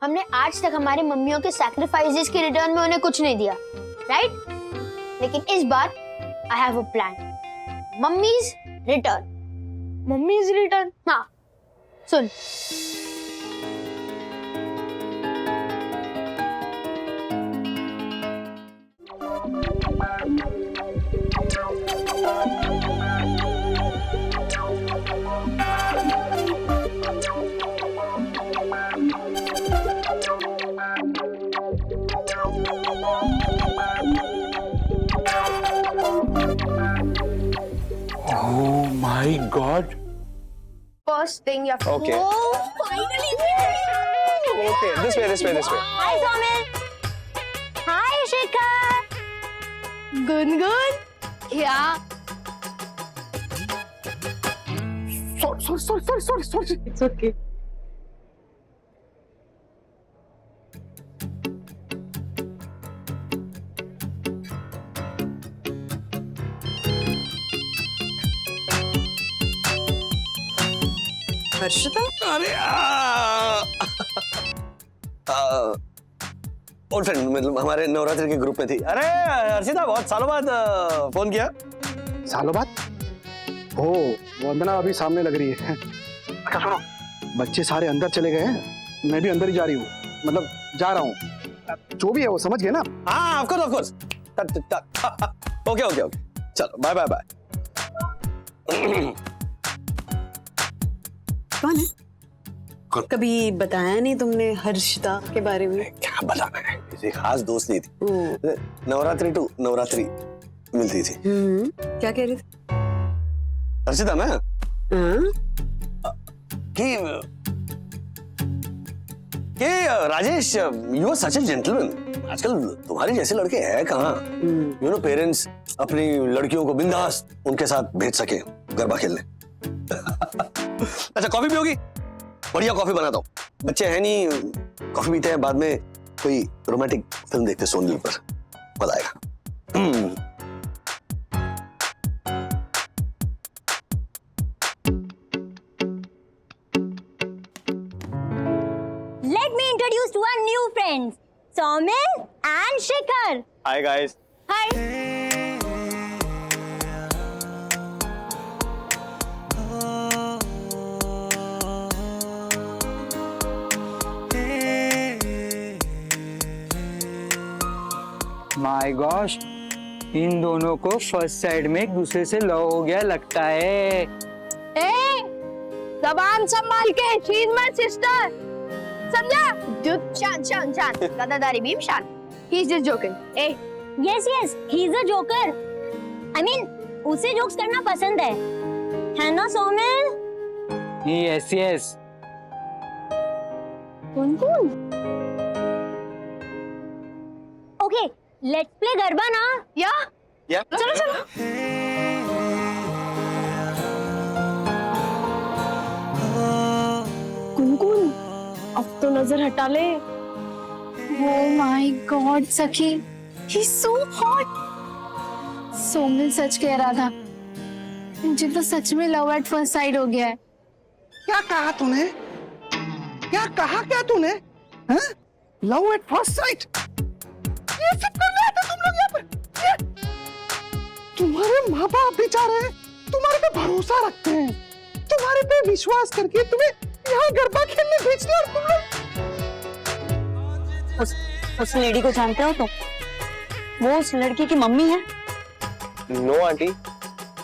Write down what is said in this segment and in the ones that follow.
हमने आज तक हमारी मम्मियों के सैक्रिफाइसेस के रिटर्न में उन्हें कुछ नहीं दिया, राइट? लेकिन इस बार I have a plan. Mummies return. Mummies return? हाँ, सुन। Oh my God! First thing you have to Okay. Oh, finally! Okay, this way. Hi, Somil. Hi, Shikhar. Gungun, क्या? Sorry. It's okay. हर्षिता? अरे ओल्ड फ्रेंड, मतलब हमारे नवरात्रि के group में थी। अरे हर्षिता, बहुत सालों बाद फोन किया। सालों बाद? ओ, वंदना अभी सामने लग रही है। अच्छा सुनो, बच्चे सारे अंदर चले गए हैं, मैं भी अंदर ही जा रही हूँ, मतलब जा रहा हूँ। जो भी है वो समझ गए ना? हाँ, ऑफ कोर्स। ओके, चलो बाय। कौन है? कभी बताया नहीं तुमने हर्षिता के बारे में? क्या बताना है, किसी खास दोस्त नहीं थी। ओ, नवरात्रि टू नवरात्रि मिलती थी। क्या कह रही थी? हर्षिता मैं कि Rajesh, you are such a gentleman. आजकल तुम्हारे जैसे लड़के हैं कहाँ? यू नो, पेरेंट्स अपनी लड़कियों को बिंदास उनके साथ भेज सके गरबा खेलने। अच्छा, कॉफी पियोगी? बढ़िया कॉफी बनाता हूँ। बच्चे हैं नहीं, कॉफी पीते हैं, बाद में कोई रोमांटिक फिल्म देखते सोनी पर, मजा आएगा। Let me introduce to our new friends, Somil and Shikhar. Hi guys. Hi. My gosh, इन दोनों को फर्स्ट साइड में एक दूसरे से लव हो गया लगता है। ए, जबान संभाल के, शी इज माय सिस्टर, समझा? शांत, गदादारी भीम शांत। He is just joking. A, Yes, he's a joker. I mean, उसे जोक्स करना पसंद है ना सोमिल? यस। कौन? Okay, let's play गरबा ना? या चलो। गुनगुन, अब तो नजर हटा ले। Oh my God, सखी, he's so hot. सोमिल सच कह रहा था, मुझे तो सच में लव एट फर्स्ट साइट हो गया है। क्या कहा तूने? Love at first sight? ये सब कर रहे थे तुम लोग यहाँ पे? तुम्हारे माँ बाप बेचारे तुम्हारे पे भरोसा रखते हैं, तुम्हारे पे विश्वास करके तुम्हें यहाँ गरबा खेलने भेज दिया, और तुम लोग उस लेडी को जानते हो तुम? वो उस लड़की की मम्मी है। No aunty,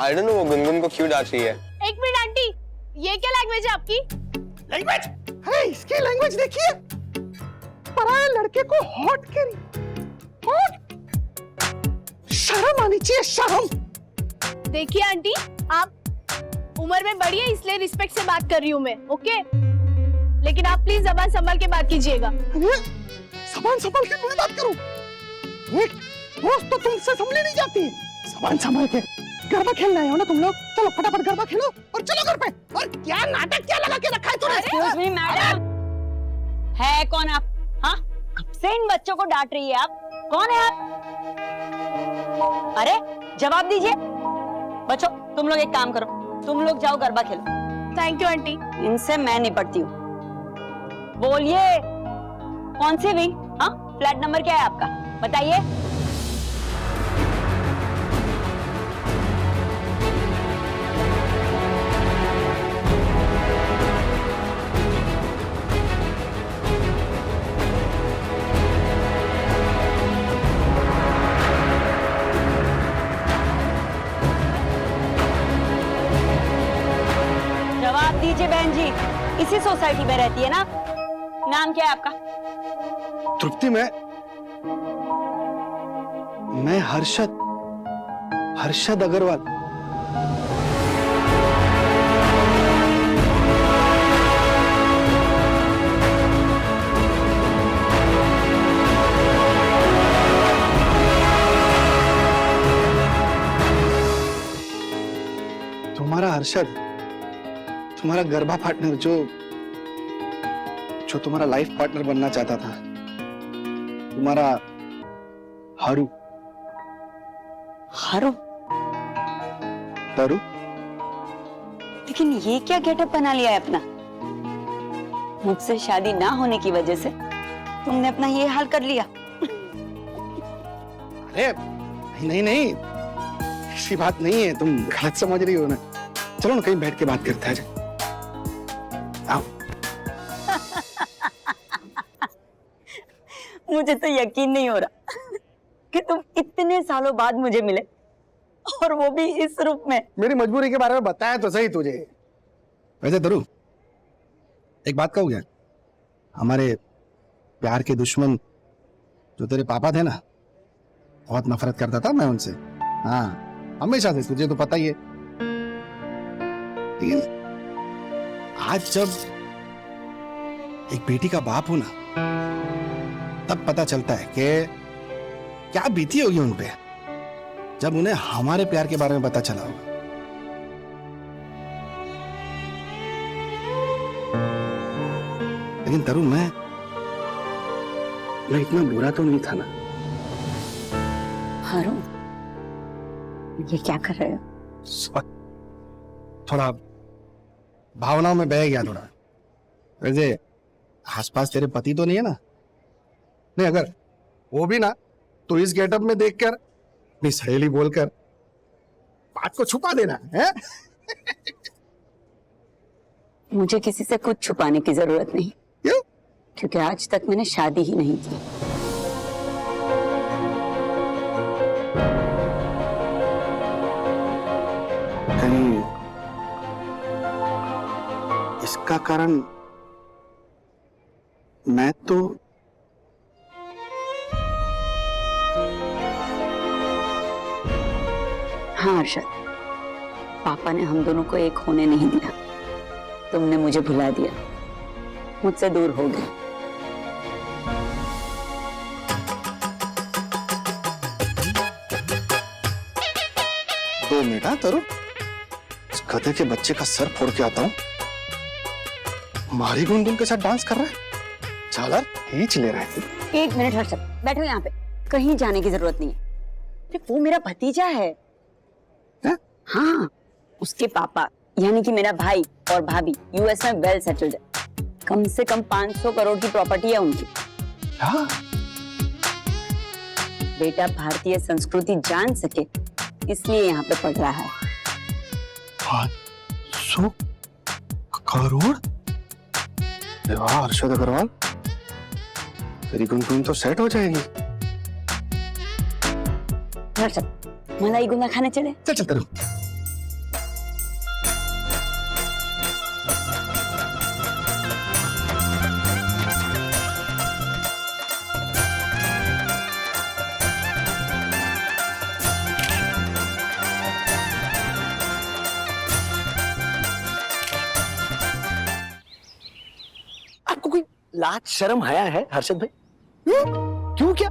I don't know वो गुनगुन को क्यों डांट रही है। एक मिनट आंटी, ये क्या लैंग्वेज है आपकी? लैंग्वेज है, इसकी लैंग्वेज देखिए, पराये लड़के को हॉट कह रही, हॉट। शर्म आनी चाहिए, शर्म। देखिए आंटी, आप उम्र में बड़ी है, इसलिए रिस्पेक्ट से बात कर रही हूँ मैं, ओके? लेकिन आप प्लीज जबान संभाल के बात कीजिएगा। जबान संभाल के मैं बात करूं? एक दोस्त तो तुमसे संभली नहीं जाती। जबान संभाल के गरबा खेलना है ना तुम लोग? चलो फटाफट गरबा खेलो और चलो घर पे। और क्या नाटक क्या लगा के रखा है तूने? Excuse me, मैडम, है कौन आप? हाँ, कब से इन बच्चों को डांट रही है आप? कौन है आप? अरे जवाब दीजिए। बच्चों, तुम लोग एक काम करो, तुम लोग जाओ गरबा खेलो। Thank you aunty. इनसे मैं निपटती हूँ। बोलिए। कौन सी विंग? हाँ, फ्लैट नंबर क्या है आपका? बताइए। जवाब दीजिए बहन जी, इसी सोसाइटी में रहती है ना? नाम क्या है आपका? तृप्ति, मैं हर्षद अग्रवाल। तुम्हारा हर्षद, तुम्हारा गर्भा पार्टनर जो तुम्हारा लाइफ पार्टनर बनना चाहता था, तुम्हारा हारू। हारू? तारू? लेकिन ये क्या गेटअप बना लिया है अपना? मुझसे शादी ना होने की वजह से तुमने अपना ये हाल कर लिया। अरे नहीं, ऐसी बात नहीं है, तुम गलत समझ रही हो ना। चलो ना कहीं बैठ के बात करते हैं। आओ। मुझे तो यकीन नहीं हो रहा कि तुम इतने सालों बाद मुझे मिले, और वो भी इस रूप में। मेरी मजबूरी के बारे में बताया तो सही तुझे। वैसे तरू, एक बात कहूँ क्या? हमारे प्यार के दुश्मन जो तेरे पापा थे ना, बहुत नफरत करता था मैं उनसे। हाँ, हमेशा से, तुझे तो पता ही है। लेकिन आज जब एक बेटी का बाप हूं ना, तब पता चलता है कि क्या बीती होगी उन पे जब उन्हें हमारे प्यार के बारे में पता चला होगा। लेकिन तरुण, मैं इतना बुरा तो नहीं था ना। हारू, ये क्या कर रहे हो? थोड़ा भावनाओं में बह गया थोड़ा। वैसे आसपास तेरे पति तो नहीं है ना? नहीं, अगर वो भी ना, तो इस गेटअप में देखकर अपनी सहेली बोलकर बात को छुपा देना है। मुझे किसी से कुछ छुपाने की जरूरत नहीं। क्यों? क्योंकि आज तक मैंने शादी ही नहीं की। कहीं इसका कारण मैं तो हाँ अर्शद, पापा ने हम दोनों को एक होने नहीं दिया। तुमने मुझे भुला दिया, मुझसे दूर हो गए। 2 मिनट। हाँ तरुण, इस गधे के बच्चे का सर फोड़ के आता हूँ। मारी गुनगुन के साथ डांस कर रहा है, झालर खींच ले रहा है। 1 मिनट हर्षद, बैठो यहाँ पे, कहीं जाने की जरूरत नहीं है। अरे वो मेरा भतीजा है। हाँ, उसके पापा यानी कि मेरा भाई और भाभी यूएस में वेल सेटल्ड है। कम से कम 500 करोड़ की प्रॉपर्टी है उनकी। हाँ? बेटा भारतीय संस्कृति जान सके इसलिए यहाँ पे पढ़ रहा है। 500 करोड़? वाह हर्षद अग्रवाल, तेरी गुनगुन तो सेट हो जाएगी। हर्षद, मलाई गुना खाने चले? चल चल तरुण। आपको कोई लाज शर्म हया है हर्षद भाई? क्यों क्या?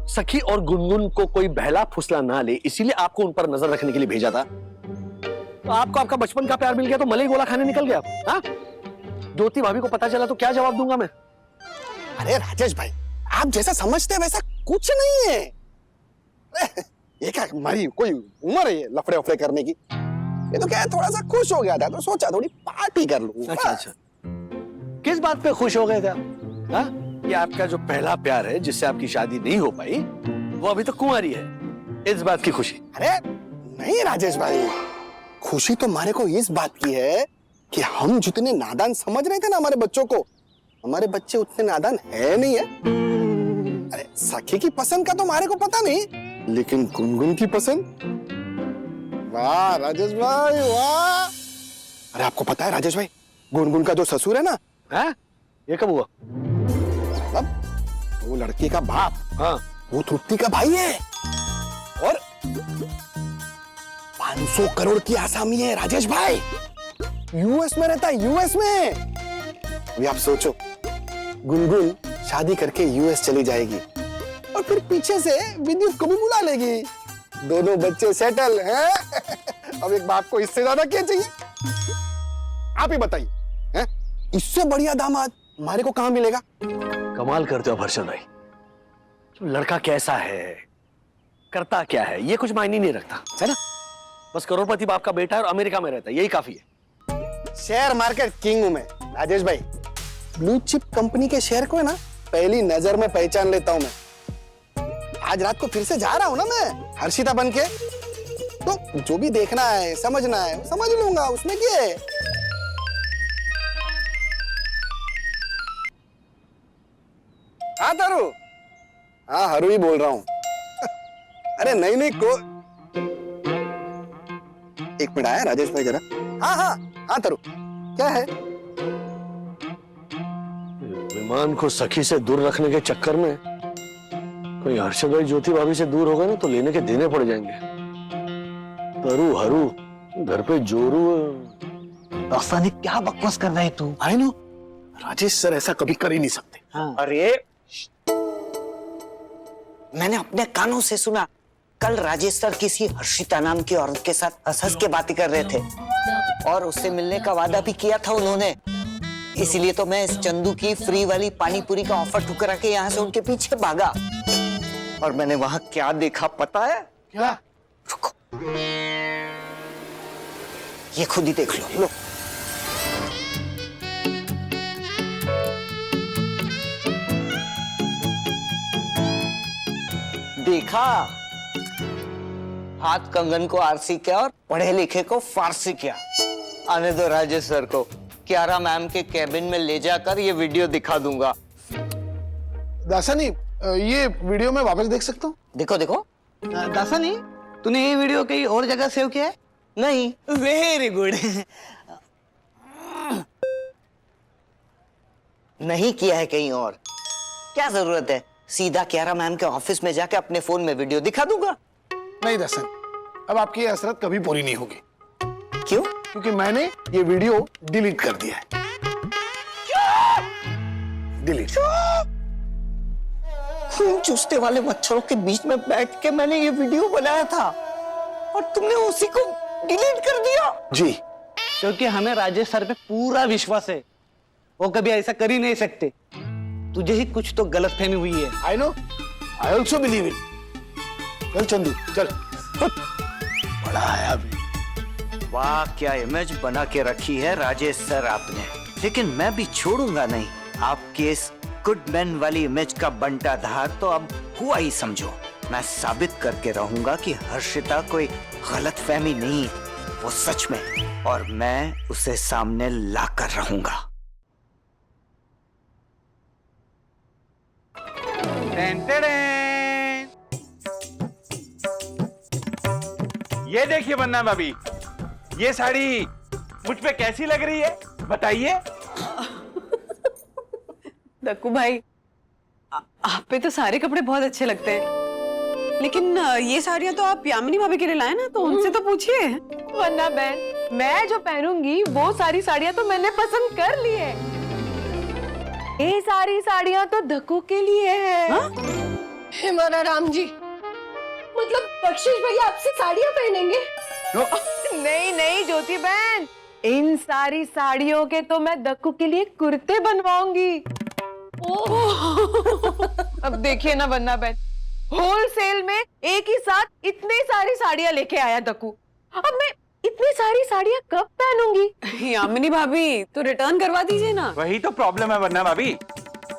सखी और गुनगुन को कोई बहला फुसला ना ले, इसीलिए आपको उन पर नजर रखने के लिए भेजा था। तो आपको आपका बचपन का प्यार मिल गया तो मलाई गोला खाने निकल गया। हाँ? ज्योति भाभी को पता चला तो क्या जवाब दूंगा मैं? अरे राजेश भाई, आप जैसा समझते हैं वैसा कुछ नहीं है। ये क्या हमारी कोई उम्र है ये लफड़े उफड़े करने की? ये तो क्या है, थोड़ा सा खुश हो गया था तो सोचा थोड़ी पार्टी कर लूं। अच्छा अच्छा, किस बात पे खुश हो गए थे आप? हाँ? ये आपका जो पहला प्यार है जिससे आपकी शादी नहीं हो पाई, वो अभी तो कुंवारी है, इस बात की खुशी। अरे नहीं राजेश भाई, खुशी तो हमारे को इस बात की है कि हम जितने नादान समझ रहे थे ना हमारे बच्चों को, हमारे बच्चे उतने नादान है नहीं है। अरे सखी की पसंद का तो हमारे को पता नहीं, लेकिन गुनगुन की पसंद, वाह राजेश भाई वाह। अरे आपको पता है राजेश भाई, गुनगुन का जो ससुर है ना, है? ये कब हुआ? मतलब वो लड़की का बाप, हाँ, वो तृप्ति का भाई है और 500 करोड़ की आसामी है राजेश भाई, यूएस में रहता है, यूएस में। अभी आप सोचो, गुनगुन शादी करके यूएस चली जाएगी और फिर पीछे से विद्युत को भी बुला लेगी, दोनों बच्चे सेटल हैं। अब एक बाप को इससे ज्यादा क्या चाहिए? आप ही बताइए, हैं? इससे बढ़िया दामाद हमारे को कहां मिलेगा? कमाल करते हो हर्षद भाई। लड़का कैसा है, करता क्या है, ये कुछ मायने नहीं रखता, है ना? बस करोड़पति बाप का बेटा है और अमेरिका में रहता है, यही काफी है। शेयर मार्केट किंग हूं मैं राजेश भाई, ब्लू चिप कंपनी के शेयर को है ना पहली नजर में पहचान लेता हूं मैं। आज रात को फिर से जा रहा हूं ना मैं हर्षिता बन के, तो जो भी देखना है समझना है समझ लूंगा, उसमें क्या है। हाँ तारू, हाँ हरू ही बोल रहा हूँ। अरे नहीं नहीं को, एक मिनट आया राजेश भाई जरा। हाँ हाँ हाँ तारू, क्या है? विमान को सखी से दूर रखने के चक्कर में कोई हर्षद भाई ज्योति भाभी से दूर हो गए ना तो लेने के देने पड़ जाएंगे। तरू हरू घर पे जोरू। दास्तानी क्या बकवास कर रहा है तू? आई नो राजेश सर ऐसा कभी कर ही नहीं सकते। हाँ। अरे मैंने अपने कानों से सुना, कल राजेश सर किसी हर्षिता नाम की औरत के साथ हंस हंस के बातें कर रहे थे और उससे मिलने का वादा भी किया था उन्होंने। इसीलिए तो मैं इस चंदू की फ्री वाली पानी पूरी का ऑफर ठुकरा के यहाँ से उनके पीछे भागा। और मैंने वहां क्या देखा पता है? क्या? रुको, ये खुद ही देख लो। देखा, हाथ कंगन को आरसी किया और पढ़े लिखे को फारसी किया। आने दो राजेश सर को, क्यारा मैम के कैबिन में ले जाकर ये वीडियो दिखा दूंगा। दासानी, ये वीडियो मैं वापस देख सकता हूँ? देखो देखो। दासानी, तूने ये वीडियो कहीं और जगह सेव किया है? नहीं। Very good. नहीं किया है कहीं और, क्या जरूरत है? सीधा क्यारा मैम के ऑफिस में जाके अपने फोन में वीडियो दिखा दूंगा। नहीं दासन, अब आपकी ये हसरत कभी पूरी नहीं होगी। क्यों? क्योंकि मैंने ये वीडियो डिलीट कर दिया है। डिलीट। खून चूसने वाले मच्छरों के बीच में बैठ के मैंने ये वीडियो बनाया था और तुमने उसी को डिलीट कर दिया। जी, क्योंकि हमें राजेश सर पे पूरा विश्वास है, वो कभी ऐसा कर ही नहीं सकते। तुझे ही कुछ तो गलतफहमी हुई है। I know, I also believe it. चल चंदू चल। बड़ा आया भी। वाह, क्या इमेज बना के रखी है राजेश सर आपने, लेकिन मैं भी छोड़ूंगा नहीं। आपके इस गुडमैन वाली इमेज का बंटाधार तो अब हुआ ही समझो। मैं साबित करके रहूंगा कि हर्षिता कोई गलतफहमी नहीं, वो सच में, और मैं उसे सामने लाकर रहूंगा। ये देखिए बन्ना भाभी, ये साड़ी मुझ पे कैसी लग रही है बताइए। दक्कू भाई, आप पे तो सारे कपड़े बहुत अच्छे लगते हैं, लेकिन ये साड़ियाँ तो आप यामिनी भाभी के लिए लाए ना, तो उनसे तो पूछिए। वरना बहन, मैं जो पहनूंगी वो सारी साड़ियाँ तो मैंने पसंद कर ली है। ये सारी साड़ियाँ तो दक्कू के लिए है। हमारा राम जी, मतलब बख्शिश भैया आपसे साड़ियाँ पहनेंगे? नहीं नहीं ज्योति बहन, इन सारी साड़ियों के तो मैं दक्कू के लिए कुर्ते बनवाऊंगी। अब देखिए ना वन्ना बहन, होलसेल में एक ही साथ इतनी सारी साड़ियाँ लेके आया दक्कू। अब मैं इतनी सारी साड़ियाँ कब पहनूंगी? यामिनी भाभी, तो रिटर्न करवा दीजिए ना। वही तो प्रॉब्लम है वन्ना भाभी,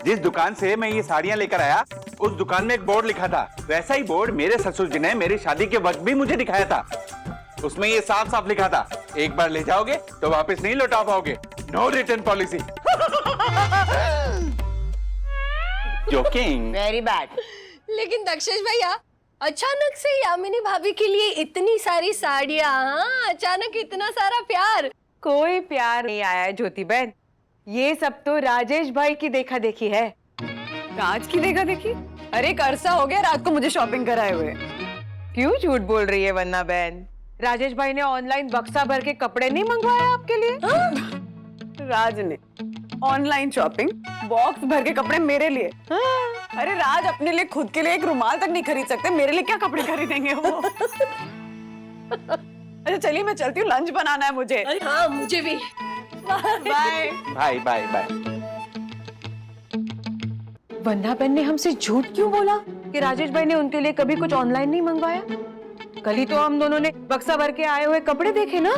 जिस दुकान से मैं ये साड़ियां लेकर आया उस दुकान में एक बोर्ड लिखा था, वैसा ही बोर्ड मेरे ससुर जी ने मेरी शादी के वक्त भी मुझे दिखाया था। उसमें ये साफ साफ लिखा था, एक बार ले जाओगे तो वापस नहीं लौटा पाओगे, no return policy. Joking. Very bad. लेकिन दक्षेश भैया, अचानक से यामिनी भाभी के लिए इतनी सारी साड़ियाँ, हाँ, अचानक इतना सारा प्यार। कोई प्यार नहीं आया है ज्योति बहन, ये सब तो राजेश भाई की देखा देखी है। राज की देखा देखी? अरे एक अरसा हो गया रात को मुझे शॉपिंग कराए हुए। क्यों झूठ बोल रही है वन्ना बहन? राजेश भाई ने ऑनलाइन बक्सा भर के कपड़े नहीं मंगवाए आपके लिए? राज ने ऑनलाइन शॉपिंग बॉक्स भर के कपड़े मेरे लिए। अरे राज अपने लिए खुद के लिए एक रुमाल तक नहीं खरीद सकते, मेरे लिए क्या कपड़े खरीदेंगे वो? अच्छा चलिए मैं चलती हूँ, लंच बनाना है मुझे। हाँ मुझे भी। Bye bye bye bye. वन्ना बहन ने हमसे झूठ क्यों बोला कि राजेश भाई ने उनके लिए कभी कुछ ऑनलाइन नहीं मंगवाया? कल ही तो हम दोनों ने बक्सा भर के आए हुए कपड़े देखे ना।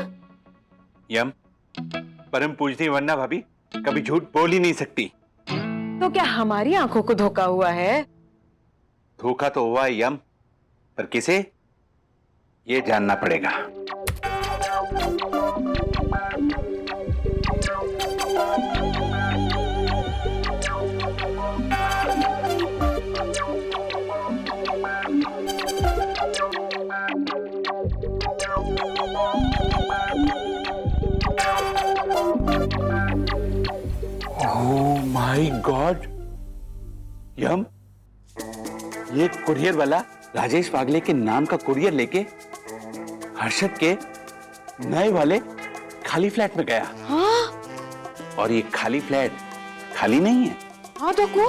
यम, परम पूजनी वन्ना भाभी कभी झूठ बोल ही नहीं सकती। तो क्या हमारी आंखों को धोखा हुआ है? धोखा तो हुआ है यम, पर किसे ये जानना पड़ेगा। ओह माय गॉड यम, ये कुरियर वाला राजेश वागले के नाम का कुरियर लेके हर्षद के नए वाले खाली फ्लैट में गया। हाँ? और ये खाली फ्लैट खाली नहीं है। हाँ तो को?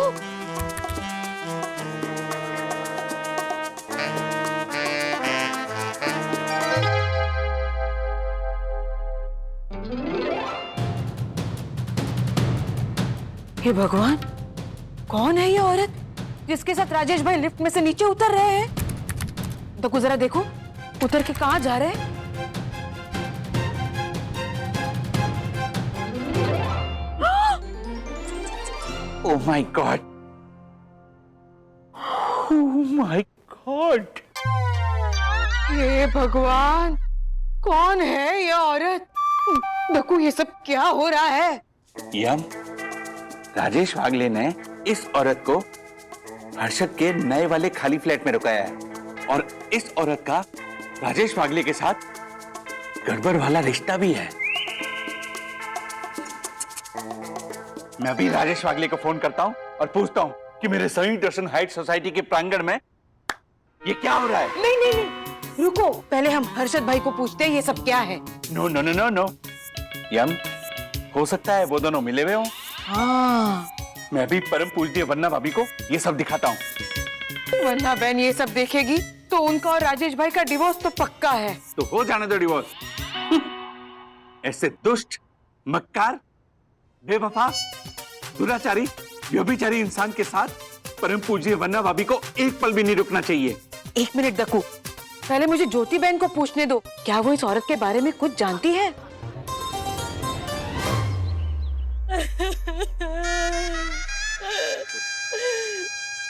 हे भगवान, कौन है ये औरत जिसके साथ राजेश भाई लिफ्ट में से नीचे उतर रहे हैं? तो जरा देखो उतर के कहां जा रहे हैं? Oh my god, oh my god, हे भगवान, कौन है ये औरत? देखो ये सब क्या हो रहा है? यम, राजेश वागले ने इस औरत को हर्षद के नए वाले खाली फ्लैट में रुकाया है और इस औरत का राजेश वागले के साथ गड़बड़ वाला रिश्ता भी है। मैं अभी राजेश वागले को फोन करता हूं और पूछता हूं कि मेरे संयुक्त दर्शन हाइट सोसाइटी के प्रांगण में ये क्या हो रहा है। नहीं नहीं नहीं, रुको, पहले हम हर्षद भाई को पूछते हैं ये सब क्या है। No no no no no यम, हो सकता है वो दोनों मिले हुए हों। हाँ, मैं अभी परम पूजनीय वन्ना भाभी को ये सब दिखाता हूँ। वन्ना बहन ये सब देखेगी तो उनका और राजेश भाई का डिवोर्स तो पक्का है। तो हो जाने दो डिवोर्स। ऐसे दुष्ट, मक्कार, बेवफा, दुराचारी, व्यभिचारी इंसान के साथ परम पूजनीय वन्ना भाभी को एक पल भी नहीं रुकना चाहिए। एक मिनट दकू, पहले मुझे ज्योति बहन को पूछने दो, क्या वो इस औरत के बारे में कुछ जानती है?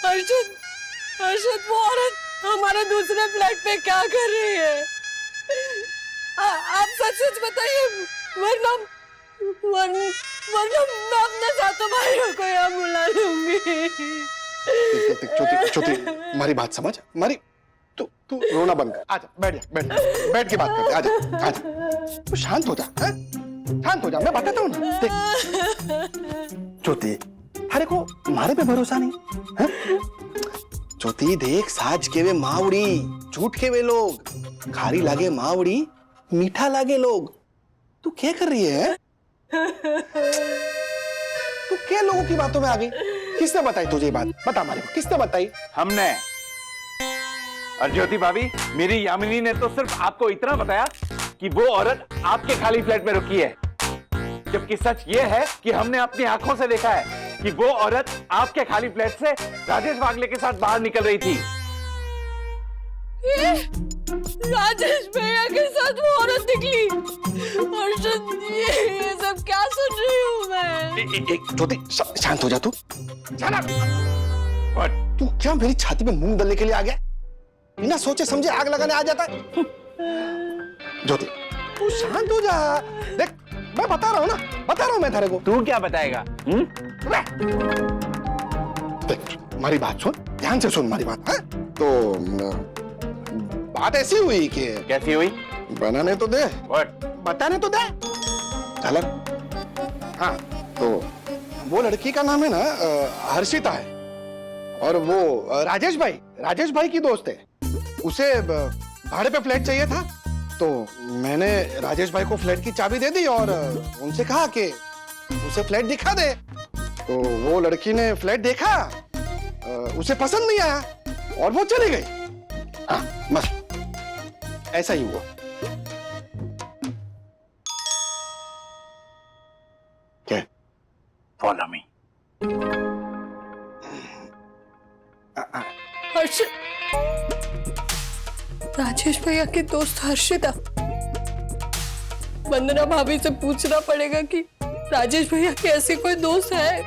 हर्षद, हर्षद, वो औरत हमारे दूसरे फ्लैट पे क्या कर रही है? आप सच सच बताइए, वरना मैं अपने साथों भाइयों को यहाँ बुला लूंगी। छोटी, हमारी बात समझ, हमारी तू रोना बंद कर, आजा, बैठ के बात करते, आजा, तू शांत हो जा, शांत हो जा, मैं बताता हूँ ना। देख ज्योति, अरे को हमारे पे भरोसा नहीं है? ज्योति देख, साज के वे मावड़ी, झूठ के वे लोग, खारी लागे मावड़ी, मीठा लागे लोग। तू क्या कर रही है? तू क्या लोगों की बातों में आ गई? किसने बताई तुझे बात? बता हमारे को, किसने बताई? हमने। और ज्योति भाभी, मेरी यामिनी ने तो सिर्फ आपको इतना बताया कि वो औरत आपके खाली फ्लैट में रुकी है, जबकि सच ये है कि हमने अपनी आंखों से देखा है कि वो औरत आपके खाली फ्लैट से राजेश वागले के साथ बाहर निकल रही थी। राजेश भैया के साथ वो औरत निकली। हर्षद, ये सब क्या सुन रही हूँ मैं? एक ज्योति, शांत हो जा तू। तू क्या मेरी छाती पे मूंग दलने के लिए आ गया? बिना सोचे समझे आग लगाने आ जाता है। ज्योति, तू शांत हो जा। देख, मैं बता रहा हूँ ना, बता रहा हूँ मैं तेरे को। तू क्या बताएगा? देख, हमारी बात सुन, ध्यान से सुन हमारी बात। हाँ? तो बात ऐसी हुई कि कैसी हुई? बनाने तो दे, What? बताने तो दे। चल। हाँ, तो वो लड़की का नाम है ना हर्षिता है, और वो राजेश भाई की दोस्त है। उसे भाड़े पे फ्लैट चाहिए था, तो मैंने राजेश भाई को फ्लैट की चाबी दे दी और उनसे कहा कि उसे फ्लैट दिखा दे। तो वो लड़की ने फ्लैट देखा, उसे पसंद नहीं आया और वो चली गई। हाँ, बस ऐसा ही हुआ। क्या? Follow me. हर्षित, राजेश भैया की दोस्त हर्षिता। वंदना भाभी से पूछना पड़ेगा कि राजेश भैया की ऐसी कोई दोस्त है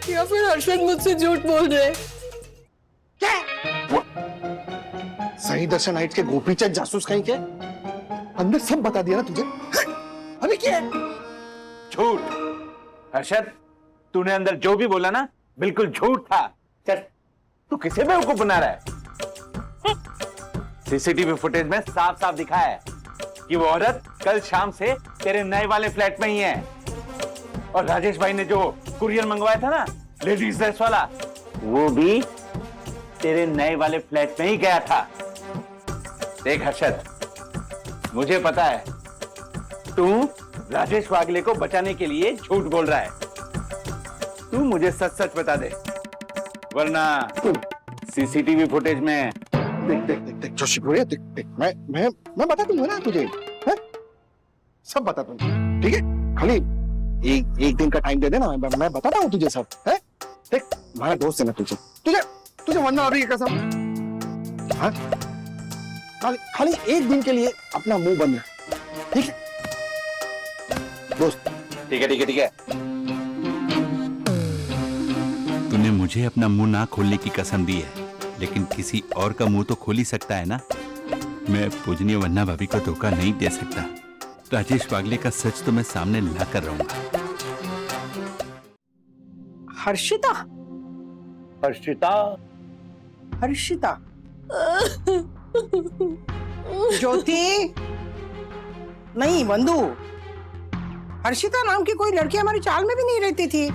या फिर हर्षित मुझसे झूठ बोल रहे। क्या? सही दर्शन हाइट्स के गोपीचंद जासूस कहीं के अंदर सब बता दिया ना तुझे। अभी क्या है? झूठ। हर्षद, तूने अंदर जो भी बोला ना, बिल्कुल झूठ था। चल, तू किसे बेवकूफ बना रहा है? सीसीटीवी फुटेज में साफ साफ दिखा है कि वो औरत कल शाम से तेरे नए वाले फ्लैट में ही है। और राजेश भाई ने जो कुरियर मंगवाया था ना, लेडीज ड्रेस वाला, वो भी तेरे नए वाले फ्लैट में ही गया था। देख हर्षद, मुझे पता है तू राजेश वागले को बचाने के लिए झूठ बोल रहा है। तू मुझे सच सच बता दे, वरना सीसीटीवी फुटेज में देख जोशीपुरे, देख मैं बता दूंगा ना तुझे, है? सब बता दूंगा, ठीक है? खाली एक दिन का टाइम दे देना, मैं बताता हूँ तुझे सब, है? देख, हमारा दोस्त है ना तुझे वंदना भाभी की कसम। हाँ? खाली एक दिन के लिए अपना मुंह बंद रख, ठीक है दोस्त? ठीक है। तूने मुझे अपना मुंह ना खोलने की कसम दी है, लेकिन किसी और का मुंह तो खोल ही सकता है ना। मैं पूजनीय वंदना भाभी को धोखा नहीं दे सकता। राजेश वागले का सच तो मैं सामने ला कर रहूंगा। हर्षिता, ज्योति, नहीं बंधु, हर्षिता नाम की कोई लड़की हमारी चाल में भी नहीं रहती थी,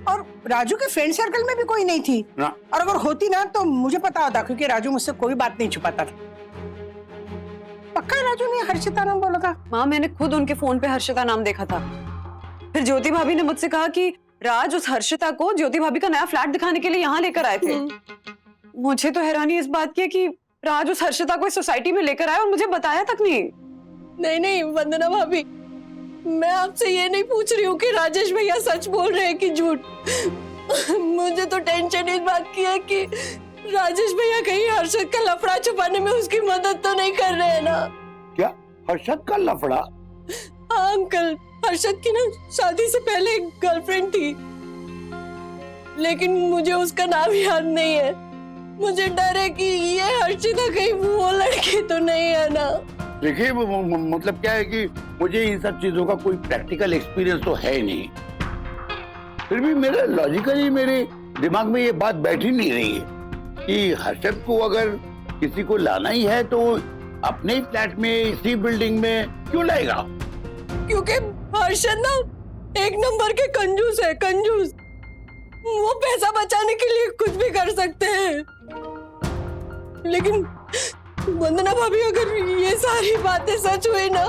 और राजू के फ्रेंड सर्कल में भी कोई नहीं थी ना। और अगर होती ना तो मुझे पता होता, क्योंकि राजू मुझसे कोई बात नहीं छुपाता था। पक्का राजू ने हर्षिता नाम बोला था? माँ, मैंने खुद उनके फोन पे हर्षिता नाम देखा था। फिर ज्योति भाभी ने मुझसे कहा कि राज उस हर्षिता को ज्योति भाभी का नया फ्लैट दिखाने के लिए यहाँ लेकर आए थे। मुझे तो हैरानी इस बात की है कि राज उस हर्षिता को इस सोसाइटी में लेकर आया और मुझे बताया तक नहीं। नहीं वंदना भाभी, मैं आपसे ये नहीं पूछ रही हूँ कि राजेश भैया सच बोल रहे हैं कि झूठ। मुझे तो टेंशन इस बात की है कि राजेश भैया कहीं हर्षद का लफड़ा छुपाने में उसकी मदद तो नहीं कर रहे हैं ना? क्या हर्षद का लफड़ा? हाँ अंकल, हर्षद की ना शादी से पहले एक गर्लफ्रेंड थी, लेकिन मुझे उसका नाम याद नहीं है। मुझे डर है कि ये हर्षिता कहीं वो लड़की तो नहीं है ना? देखिए, मतलब क्या है कि मुझे इन सब चीजों का कोई प्रैक्टिकल एक्सपीरियंस तो है नहीं, फिर भी मेरे लॉजिकली मेरे दिमाग में ये बात बैठ ही नहीं रही है कि हर्षद को अगर किसी को लाना ही है तो अपने ही फ्लैट में, इसी बिल्डिंग में क्यों लाएगा? क्योंकि हर्षद ना एक नंबर के कंजूस है, कंजूस। वो पैसा बचाने के लिए कुछ भी कर सकते हैं। लेकिन वंदना भाभी, अगर ये सारी बातें सच हुई ना,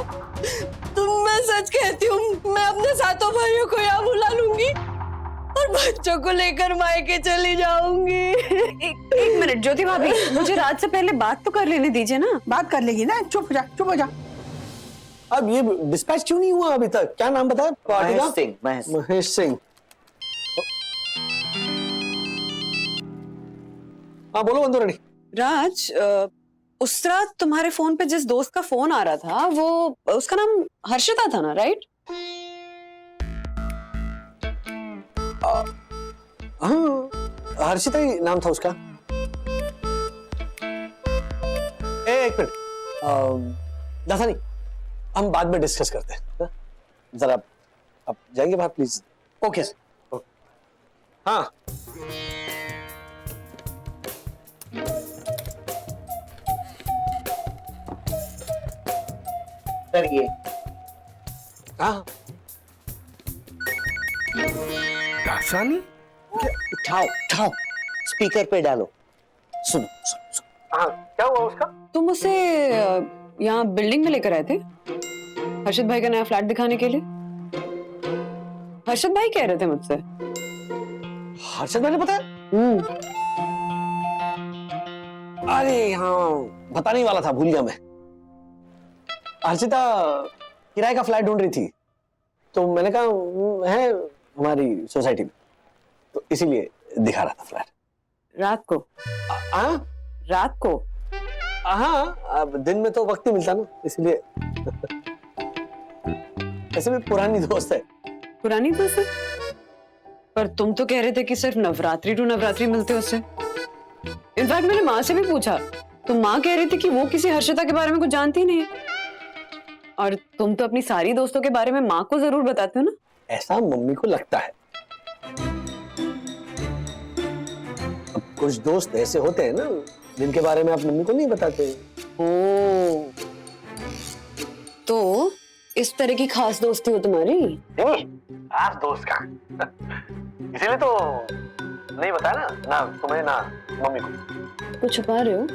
तो मैं सच कहती हूँ, मैं अपने सातों भाइयों को यहाँ बुला लूंगी और बच्चों को लेकर मायके चली जाऊंगी। एक मिनट ज्योति भाभी, मुझे रात से पहले बात तो कर लेने दीजिए ना। बात कर लेगी ना, चुप हो जा। अब ये डिस्पैच क्यों नहीं हुआ अभी तक? क्या नाम बताया पार्टी का? महेश सिंह। हाँ बोलो बंधु रानी। राज, उस रात तुम्हारे फोन पे जिस दोस्त का फोन आ रहा था वो उसका नाम हर्षिता था ना, राइट? हाँ, हर्षिता ही नाम था उसका। एक मिनट, दासानी, हम बाद में डिस्कस करते हैं ना? जरा आप जाएंगे बाहर प्लीज? Okay sir. हाँ, सर ये हाँ, दासानी? उठाओ उठाओ, स्पीकर पे डालो। सुनो सुनो सुनो। हाँ, क्या हुआ उसका? तुम उसे यहाँ बिल्डिंग में लेकर आए थे हर्षित भाई का नया फ्लैट दिखाने के लिए? हर्षित भाई कह रहे थे मुझसे। हर्षित भाई ने बताया? अरे हाँ, बताने ही वाला था, भूल गया मैं। हर्षिता किराए का फ्लैट ढूंढ रही थी, तो मैंने कहा है हमारी सोसाइटी में, तो इसीलिए दिखा रहा था फ्लैट। रात को? हाँ, रात को? हाँ, अब दिन में तो वक्त ही मिलता ना, इसलिए। ऐसे भी पुरानी दोस्त है। पुरानी दोस्त है? पर तुम तो कह रहे थे कि सिर्फ नवरात्रि टू नवरात्रि मिलते हो उससे। इनफैक्ट मैंने माँ से भी पूछा, तो माँ कह रही थी कि वो किसी हर्षिता के बारे में कुछ जानती नहीं है। और तुम तो अपनी सारी दोस्तों के बारे में माँ को जरूर बताते हो ना? ऐसा मम्मी को लगता है। अब कुछ दोस्त ऐसे होते हैं ना जिनके बारे में आप मम्मी को नहीं बताते। ओ, तो इस तरह की खास दोस्ती हो तुम्हारी? खास दोस्त का इसीलिए तो नहीं बताया ना तुम्हें ना मम्मी को। कुछ छुपा रहे हो?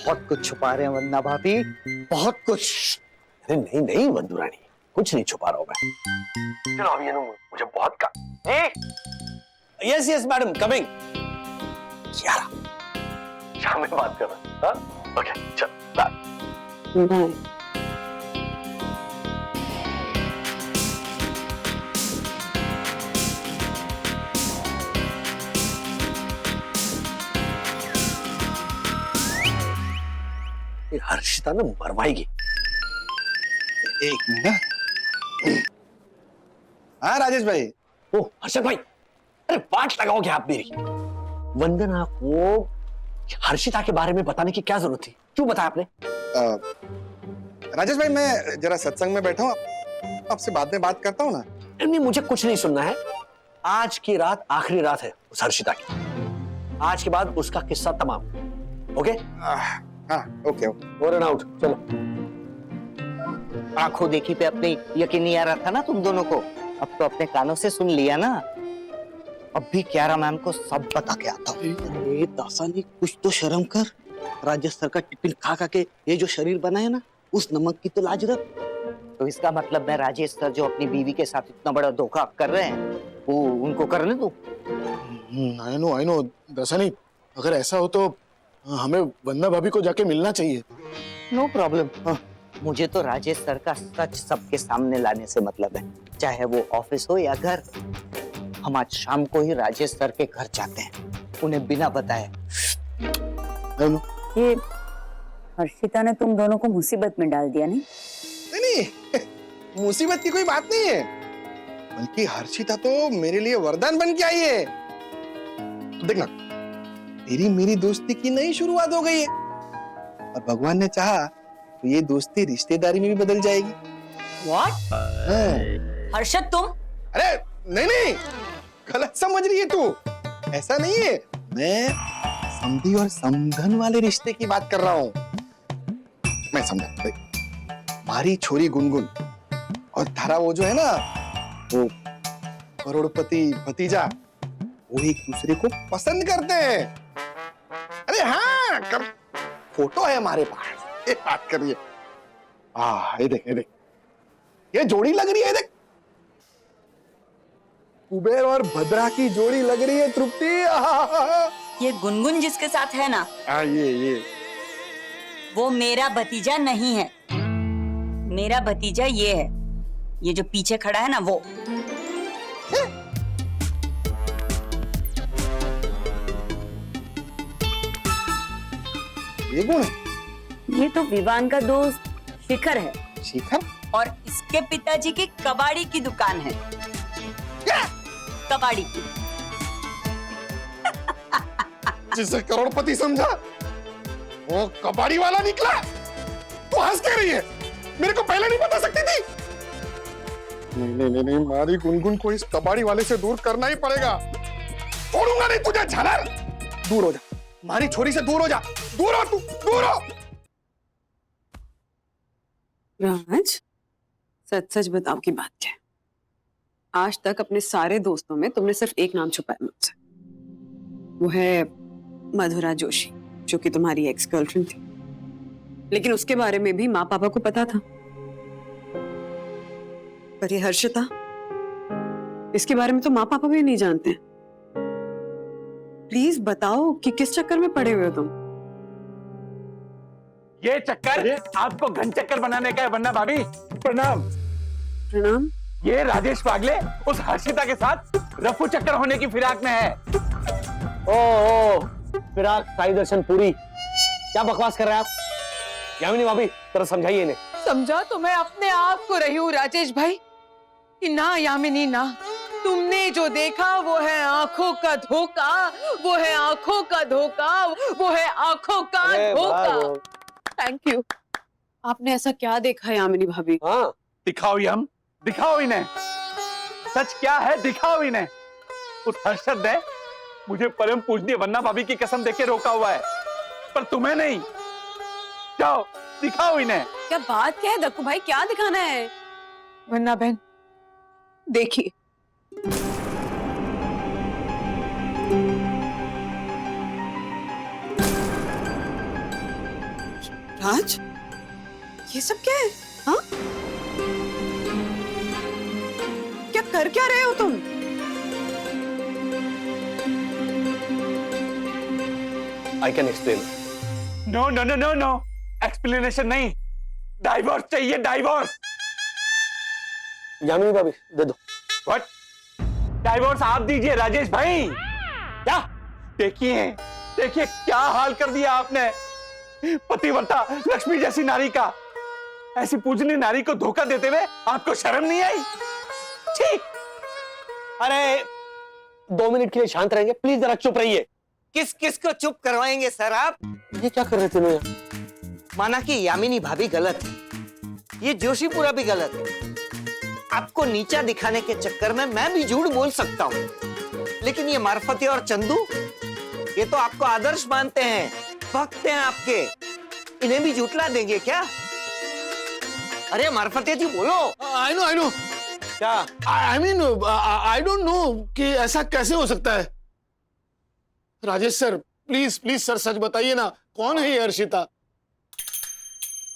बहुत कुछ छुपा रहे हैं वंदना भाभी, बहुत कुछ। अरे नहीं नहीं वंदू रानी, कुछ नहीं छुपा रहा हूं मैं। चलो अभी मुझे बहुत जी। Yes yes madam, coming. यार शाम में बात कर रहा हूं। ओके चल बाय। बाय। हर्षिता ने मरवाएगी। एक मिनट। हाँ राजेश भाई। ओ हर्षद भाई, अरे वाट लगाओगे आप मेरी? वंदना को हर्षिता के बारे में बताने की क्या जरूरत थी? क्यों बताया आपने? राजेश भाई, मैं जरा सत्संग में बैठा हूँ, आपसे बाद में बात करता हूँ ना। नहीं, मुझे कुछ नहीं सुनना है। आज की रात आखिरी रात है उस हर्षिता की। आज के बाद उसका किस्सा तमाम। ओके? हाँ ओके। Over and out. चलो। आंखों देखी पे अपने यकीन नहीं आ रहा था ना तुम दोनों को, अब तो अपने कानों से सुन लिया ना। अब भी क्यारा मैम को सब बता के आता हूँ। अरे दासानी, कुछ तो शर्म कर। राजेश सर का टिफिन खा खा के ये जो शरीर बना है ना, उस नमक की तो लाज रख। तो इसका मतलब मैं राजेश सर जो अपनी बीवी के साथ इतना बड़ा धोखा कर रहे हैं, वो उनको करने दो। आई नो दासानी, अगर ऐसा हो तो हमें वंदना भाभी को जाके मिलना चाहिए। No problem. मुझे तो राजेश सर का सच सबके सामने लाने से मतलब है, चाहे वो ऑफिस हो या घर। हम आज शाम को ही राजेश सर के घर जाते हैं, उन्हें बिना बताए। ये हर्षिता ने तुम दोनों को मुसीबत में डाल दिया नहीं? नहीं मुसीबत की कोई बात नहीं है, बल्कि हर्षिता तो मेरे लिए वरदान बन के आई है। देखना, तेरी मेरी दोस्ती की नई शुरुआत हो गई है, और भगवान ने चाहा तो ये दोस्ती रिश्तेदारी में भी बदल जाएगी। What? हर्षद तुम? अरे नहीं, गलत समझ रही है तू। ऐसा नहीं है, मैं समधी और समधन वाले रिश्ते की बात कर रहा हूँ। मैं समझा। हमारी छोरी गुनगुन और तारा वो जो है ना, वो करोड़पति भतीजा, वो एक दूसरे को पसंद करते हैं। अरे हाँ, फोटो है हमारे पास, ये बात करिए। ये देख, ये जोड़ी लग रही है। देख, कुबेर और भद्रा की जोड़ी लग रही है तृप्ति। ये गुनगुन जिसके साथ है ना, ये वो मेरा भतीजा नहीं है। मेरा भतीजा ये है, ये जो पीछे खड़ा है ना, वो। ये कौन है? ये तो विवान का दोस्त शिखर है। शिखर? और इसके पिताजी की कबाड़ी की दुकान है। कबाड़ी की। जिसे करोड़पति समझा वो कबाड़ी वाला निकला। तू हंस क्या रही है? मेरे को पहले नहीं बता सकती थी? नहीं, मारी गुनगुन को इस कबाड़ी वाले से दूर करना ही पड़ेगा। छोड़ूंगा नहीं तुझे झालर। दूर हो जा, मारी छोरी से दूर हो जा। दूर हो तू, दूर हो। राज, सच सच बताओ की बात क्या है? आज तक अपने सारे दोस्तों में तुमने सिर्फ एक नाम छुपाया मुझसे। वो है मधुरा जोशी, जो कि तुम्हारी एक्स गर्लफ्रेंड थी। लेकिन उसके बारे में भी माँ पापा को पता था। पर ये हर्षिता, इसके बारे में तो माँ पापा भी नहीं जानते हैं। प्लीज बताओ कि किस चक्कर में पड़े हुए हो तुम? ये चक्कर आपको घन चक्कर बनाने का है वरना भाभी। प्रणाम। प्रणाम। ये राजेश पागले उस हर्षिता के साथ रफू चक्कर होने की फिराक में है। ओ फिराक साई दर्शन पूरी। क्या बकवास कर रहे हैं आप? यामिनी भाभी जरा समझाइए इन्हें। समझा तो मैं अपने आप को रही हूँ राजेश भाई कि ना यामिनी ना, तुमने जो देखा वो है आंखों का धोखा, वो है आंखों का धोखा, वो है आंखों का धोखा। Thank you. आपने ऐसा क्या देखा है यामिनी भाभी? हाँ दिखाओ यम, दिखाओ इन्हें सच क्या है, दिखाओ इन्हें। उस हर्षद ने मुझे परम पूजनीय वन्ना भाभी की कसम देके रोका हुआ है, पर तुम्हें नहीं। जाओ दिखाओ इन्हें। क्या बात क्या है दक्कू भाई, क्या दिखाना है? वन्ना बहन देखिए, राज, ये सब क्या है? हाँ? क्या कर क्या रहे हो तुम? I can explain. No no no no no, explanation नहीं, डाइवोर्स चाहिए, डाइवोर्स। यामिनी भाभी दे दो। व्हाट? डाइवोर्स आप दीजिए राजेश भाई। क्या? देखिए देखिए क्या हाल कर दिया आपने पतिव्रता लक्ष्मी जैसी नारी का। ऐसी पूजनीय नारी को धोखा देते हुए आपको शर्म नहीं आई? ठीक। अरे 2 मिनट के लिए शांत रहेंगे प्लीज, जरा चुप रहिए। किस किस को चुप करवाएंगे सर आप? ये क्या कर रहे थे लोग? माना कि यामिनी भाभी गलत है, ये जोशीपुरा भी गलत है। आपको नीचा दिखाने के चक्कर में मैं भी झूठ बोल सकता हूँ, लेकिन ये मार्फती और चंदू, ये तो आपको आदर्श मानते हैं, भक्त हैं आपके। इन्हें भी झूठला देंगे क्या? अरे मार्फती जी बोलो। I know. क्या? I mean I don't know कि ऐसा कैसे हो सकता है। Rajesh sir please please sir सच बताइए ना, कौन है ये हर्षिता?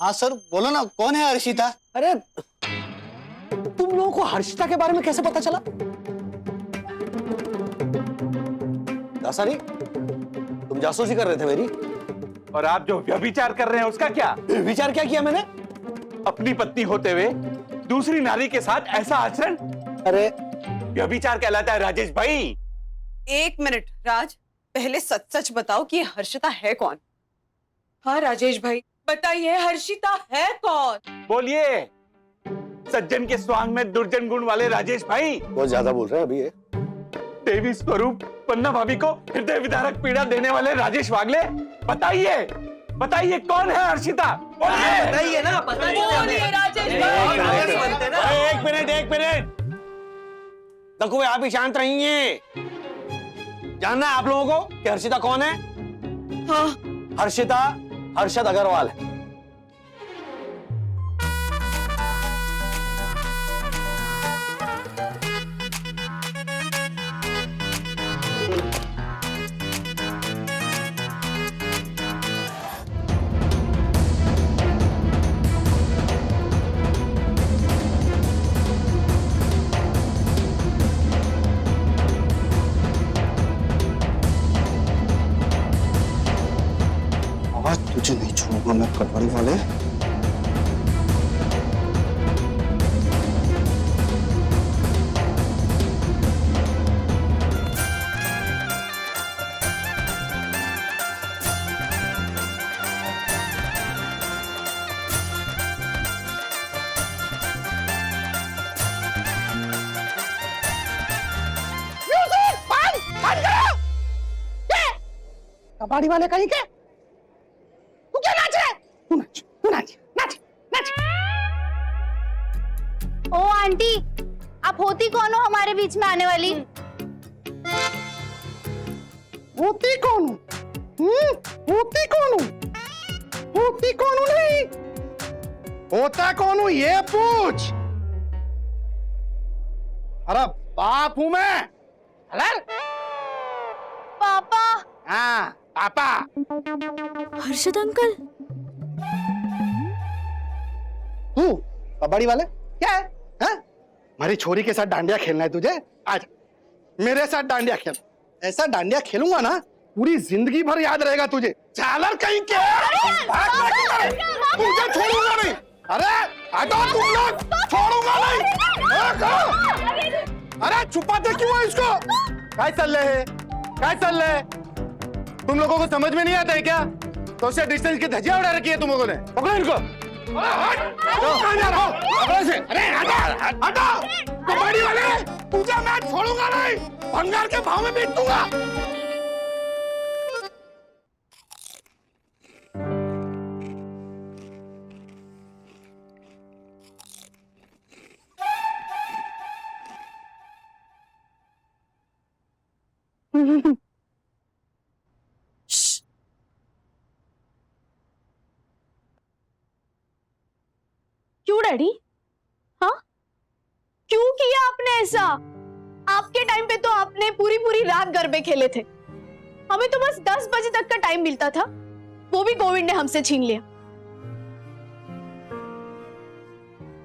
हाँ सर बोलो ना, कौन है हर्षिता? अरे तुम लोगों को हर्षिता के बारे में कैसे पता चला? दासारी, तुम जासूसी कर रहे थे मेरी? और आप जो व्यभिचार कर रहे हैं उसका क्या? विचार क्या किया मैंने? अपनी पत्नी होते हुए दूसरी नारी के साथ ऐसा आचरण, अरे व्यभिचार कहलाता है राजेश भाई। 1 मिनट राज, पहले सच सच बताओ कि ये हर्षिता है कौन? हाँ राजेश भाई बताइए, हर्षिता है कौन? बोलिए। सज्जन के स्वांग में दुर्जन गुण वाले राजेश भाई। बहुत ज्यादा बोल रहे हैं अभी ये। देवी स्वरूप वन्ना भाभी को हृदय विदारक पीड़ा देने वाले राजेश वागले, बताइए बताइए कौन है हर्षिता? बताइए ना, बोलिए राजेश भाई। एक मिनट दक्कू भाई आप ही शांत रहिए। जानना है आप लोगों को कि हर्षिता कौन है? हाँ हर्षिता हर्षद अग्रवाल है। आज तुझे नहीं छोड़ूंगा मैं कटवारी वाले। कबाड़ी वाले कहीं के। तू क्या नाच रहा है? तू नाच, तू नाच, नाच, नाच। ओ आंटी, आप होती कौन हो हमारे बीच में आने वाली? होती कौन हूँ? होती कौन हूँ? होती कौन हूँ नहीं, होता कौन हूँ ये पूछ। अरे बाप हूँ मैं। हलर? पापा। हाँ पापा। हर्षद अंकल। तू कबाड़ी वाले क्या है? हाँ? हमारी छोरी के साथ डांडिया खेलना है तुझे? आज मेरे साथ डांडिया खेल। ऐसा डांडिया खेलूंगा ना पूरी जिंदगी भर याद रहेगा तुझे। चालर कहीं के तुझे छोड़ूंगा नहीं। अरे हटो तुम लोग, छोड़ूंगा नहीं। अरे छुपाते क्यों है इसको? काय चल रहे है? काय चल रहे है? तुम लोगों को समझ में नहीं आता है क्या? सोशल डिस्टेंस की धज्जियां उड़ा रखी है तुम लोगों ने। पकड़ो इनको। अरे हटो, कबाड़ी वाले, तुझे मैं छोड़ूंगा नहीं। भंगार के भाव में बेच दूंगा। क्यों डैडी? हाँ, क्यों किया आपने ऐसा? आपके टाइम पे तो आपने पूरी पूरी रात गरबे खेले थे। हमें तो बस 10 बजे तक का टाइम मिलता था, वो भी गोविंद ने हमसे छीन लिया।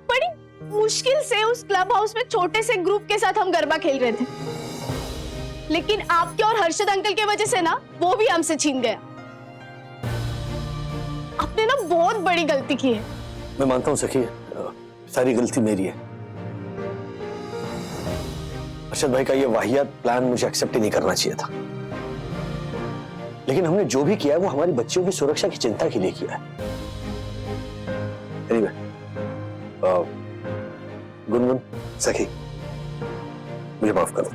बड़ी मुश्किल से उस क्लब हाउस में छोटे से ग्रुप के साथ हम गरबा खेल रहे थे, लेकिन आपके और हर्षद अंकल की वजह से ना वो भी हमसे छीन गया। आपने ना बहुत बड़ी गलती की है। मैं मानता हूँ सखी, सारी गलती मेरी है। अर्शद भाई का ये वाहियात प्लान मुझे एक्सेप्ट ही नहीं करना चाहिए था, लेकिन हमने जो भी किया है वो हमारी बच्चियों की सुरक्षा की चिंता के लिए किया है। Anyway, गुनगुन, सखी, मुझे माफ कर दो।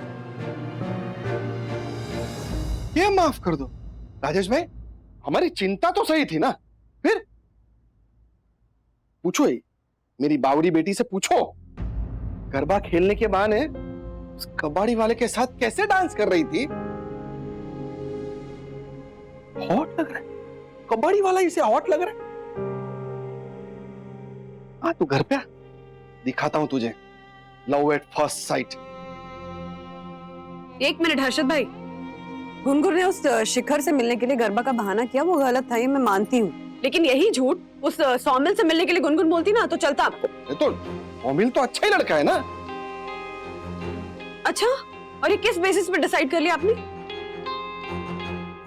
ये माफ कर दो राजेश भाई, हमारी चिंता तो सही थी ना। फिर पूछो ही, मेरी बावड़ी बेटी से पूछो, गरबा खेलने के बहाने उस कबाड़ी वाले के साथ कैसे डांस कर रही थी। हॉट लग रहा है, कबाड़ी वाला इसे हॉट लग रहा है। हाँ तू घर पे आ, दिखाता हूं तुझे लव एट फर्स्ट साइट। एक मिनट हर्षद भाई, गुनगुन ने उस शिखर से मिलने के लिए गरबा का बहाना किया, वो गलत था, ये मैं मानती हूँ, लेकिन यही झूठ उस सौमिल से मिलने के लिए गुनगुन बोलती ना तो चलता आपको। तो सौमिल तो अच्छा ही लड़का है ना। अच्छा, और ये किस बेसिस पे डिसाइड कर लिया आपने?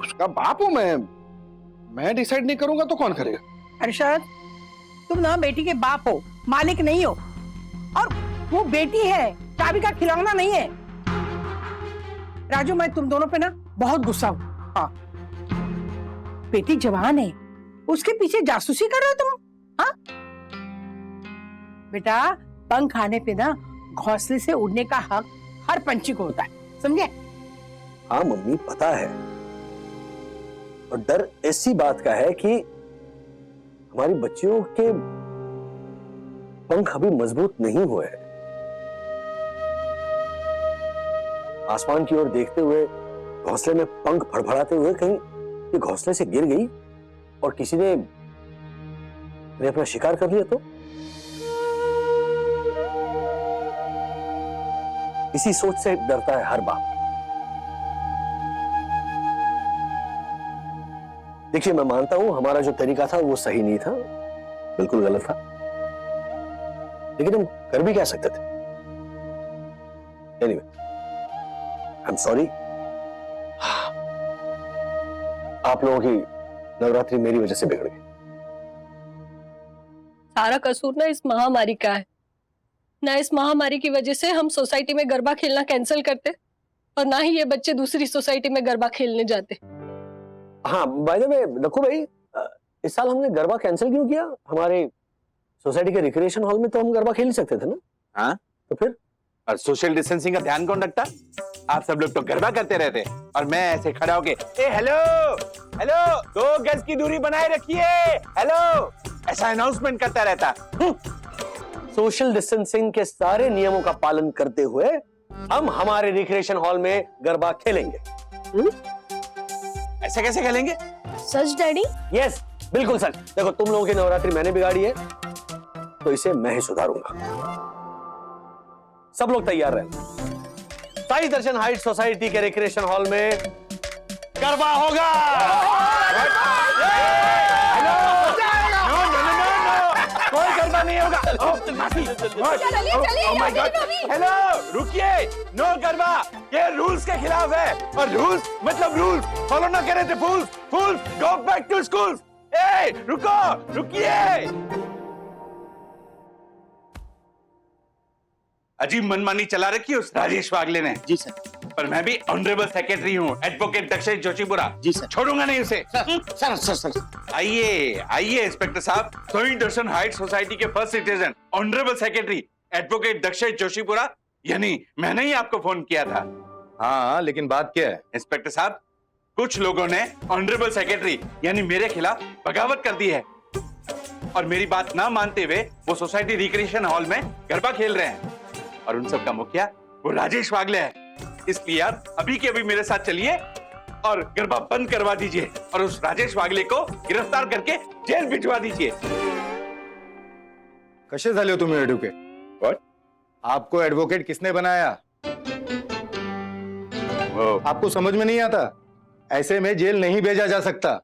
उसका बाप हूं मैं डिसाइड नहीं करूंगा तो कौन करेगा? हर्षद, तुम ना बेटी के बाप हो, मालिक नहीं हो, और वो बेटी है, चाबी का खिलौना नहीं है। राजू, मैं तुम दोनों पे ना बहुत गुस्सा हूँ। हाँ, बेटी जवान है, उसके पीछे जासूसी कर रहे हो तुम। हाँ बेटा, पंख खाने पे ना घोंसले से उड़ने का हक हर पंछी को होता है, समझे? हाँ मम्मी, पता है, और डर ऐसी बात का है कि हमारी बच्चियों के पंख अभी मजबूत नहीं हुए हैं। आसमान की ओर देखते हुए घोंसले में पंख फड़फड़ाते हुए कहीं ये घोंसले से गिर गई और किसी ने अपना शिकार कर लिया तो? इसी सोच से डरता है हर बाप। देखिए, मैं मानता हूं हमारा जो तरीका था वो सही नहीं था, बिल्कुल गलत था, लेकिन हम कर भी क्या सकते थे। Anyway, I am sorry. आप लोगों की नवरात्रि मेरी वजह से बिगड़ गई। सारा कसूर ना इस महामारी का है ना। इस महामारी की वजह से हम सोसाइटी में गरबा खेलना कैंसिल करते और ना ही ये बच्चे दूसरी सोसाइटी में गरबा खेलने जाते। हाँ, बाय द वे नखो भाई, इस साल हमने गरबा कैंसिल क्यों किया? हमारे सोसाइटी के रिक्रिएशन हॉल में तो हम गरबा खेल ही सकते थे ना। हाँ, तो फिर और सोशल डिस्टेंसिंग का ध्यान कौन रखता? आप सब लोग तो गरबा करते रहते और मैं ऐसे खड़ा होके ए हेलो हेलो 2 गज की दूरी बनाए रखिए हेलो ऐसा अनाउंसमेंट करता रहता। सोशल डिस्टेंसिंग के सारे नियमों का पालन करते हुए हम हमारे रिक्रिएशन हॉल में गरबा खेलेंगे। ऐसे कैसे खेलेंगे? सच डैडी? यस बिल्कुल सच। देखो तुम लोगों की नवरात्रि मैंने बिगाड़ी है तो इसे मैं ही सुधारूंगा। सब लोग तैयार रहे। साई दर्शन हाइट सोसाइटी के रिक्रिएशन हॉल में गरबा होगा। कोई गरबा नहीं होगा। हेलो रुकिए, नो गरबा, ये रूल्स के खिलाफ है और रूल्स मतलब रूल्स फॉलो ना करे थे फूल्स फूल्स गो बैक टू स्कूल। ए रुको रुकिए। अजीब मनमानी चला रखी है उस राजेश वागले ने। जी सर। पर मैं भी ऑनरेबल सेक्रेटरी हूँ, एडवोकेट दक्षेश जोशीपुरा। जी सर। छोड़ूंगा नहीं उसे। सर सर सर आइए आइए इंस्पेक्टर साहब, सोई दर्शन हाइट सोसाइटी के first citizen honourable secretary advocate Dakshesh Joshipura, यानी मैंने ही आपको फोन किया था। हाँ लेकिन बात क्या है? इंस्पेक्टर साहब, कुछ लोगों ने ऑनरेबल सेक्रेटरी यानी मेरे खिलाफ बगावत कर दी है और मेरी बात ना मानते हुए वो सोसाइटी रिक्रिएशन हॉल में गरबा खेल रहे हैं और उन सब का मुखिया वो राजेश वागले है। इसलिए आप अभी के अभी मेरे साथ चलिए और गरबा बंद करवा दीजिए और उस राजेश वागले को गिरफ्तार करके जेल भिजवा दीजिए। कसे झाले हो तुम्ही एडवोकेट? What? आपको एडवोकेट किसने बनाया? आपको समझ में नहीं आता? ऐसे में जेल नहीं भेजा जा सकता।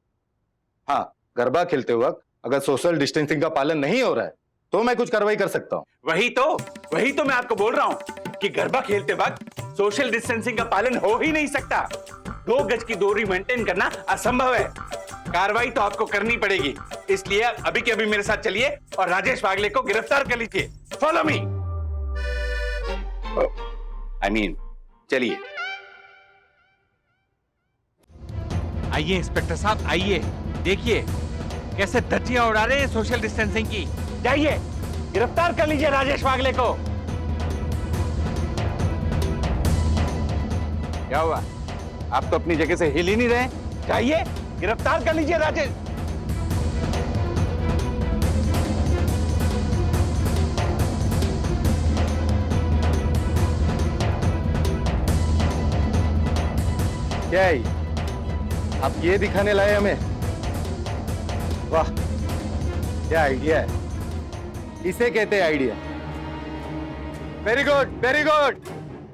हाँ, गरबा खेलते वक्त अगर सोशल डिस्टेंसिंग का पालन नहीं हो रहा है तो मैं कुछ कार्रवाई कर सकता हूँ। वही तो मैं आपको बोल रहा हूँ कि गरबा खेलते वक्त सोशल डिस्टेंसिंग का पालन हो ही नहीं सकता। 2 गज की दूरी मेंटेन करना असंभव है। कार्रवाई तो आपको करनी पड़ेगी, इसलिए अभी के अभी मेरे साथ चलिए और राजेश वागले को गिरफ्तार कर लीजिए। Follow me. आई मीन चलिए। आइए इंस्पेक्टर साहब आइए, देखिए कैसे धज्जियां उड़ा रहे हैं सोशल डिस्टेंसिंग की। जाइए गिरफ्तार कर लीजिए राजेश वागले को। क्या हुआ, आप तो अपनी जगह से हिल ही नहीं रहे? जाइए गिरफ्तार कर लीजिए राजेश। क्या है ये? आप ये दिखाने लाए हमें? वाह, क्या आइडिया है, इसे कहते हैं idea. Very good very good.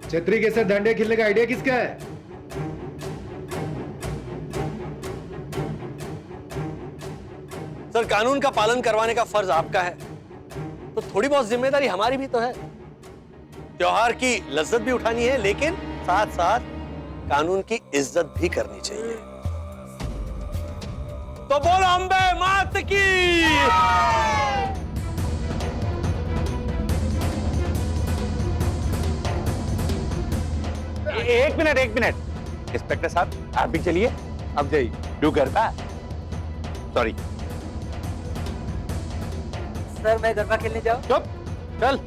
छतरी के साथ डंडे खेलने का आइडिया किसका है? सर कानून का पालन करवाने का फर्ज आपका है तो थोड़ी बहुत जिम्मेदारी हमारी भी तो है। त्योहार की लज्जत भी उठानी है लेकिन साथ साथ कानून की इज्जत भी करनी चाहिए। तो बोलो अम्बे मात की। एक मिनट इंस्पेक्टर साहब, आप भी चलिए। अब जाइए। डू गरबा। सॉरी सर, मैं गरबा खेलने जाऊं? चुप, चल।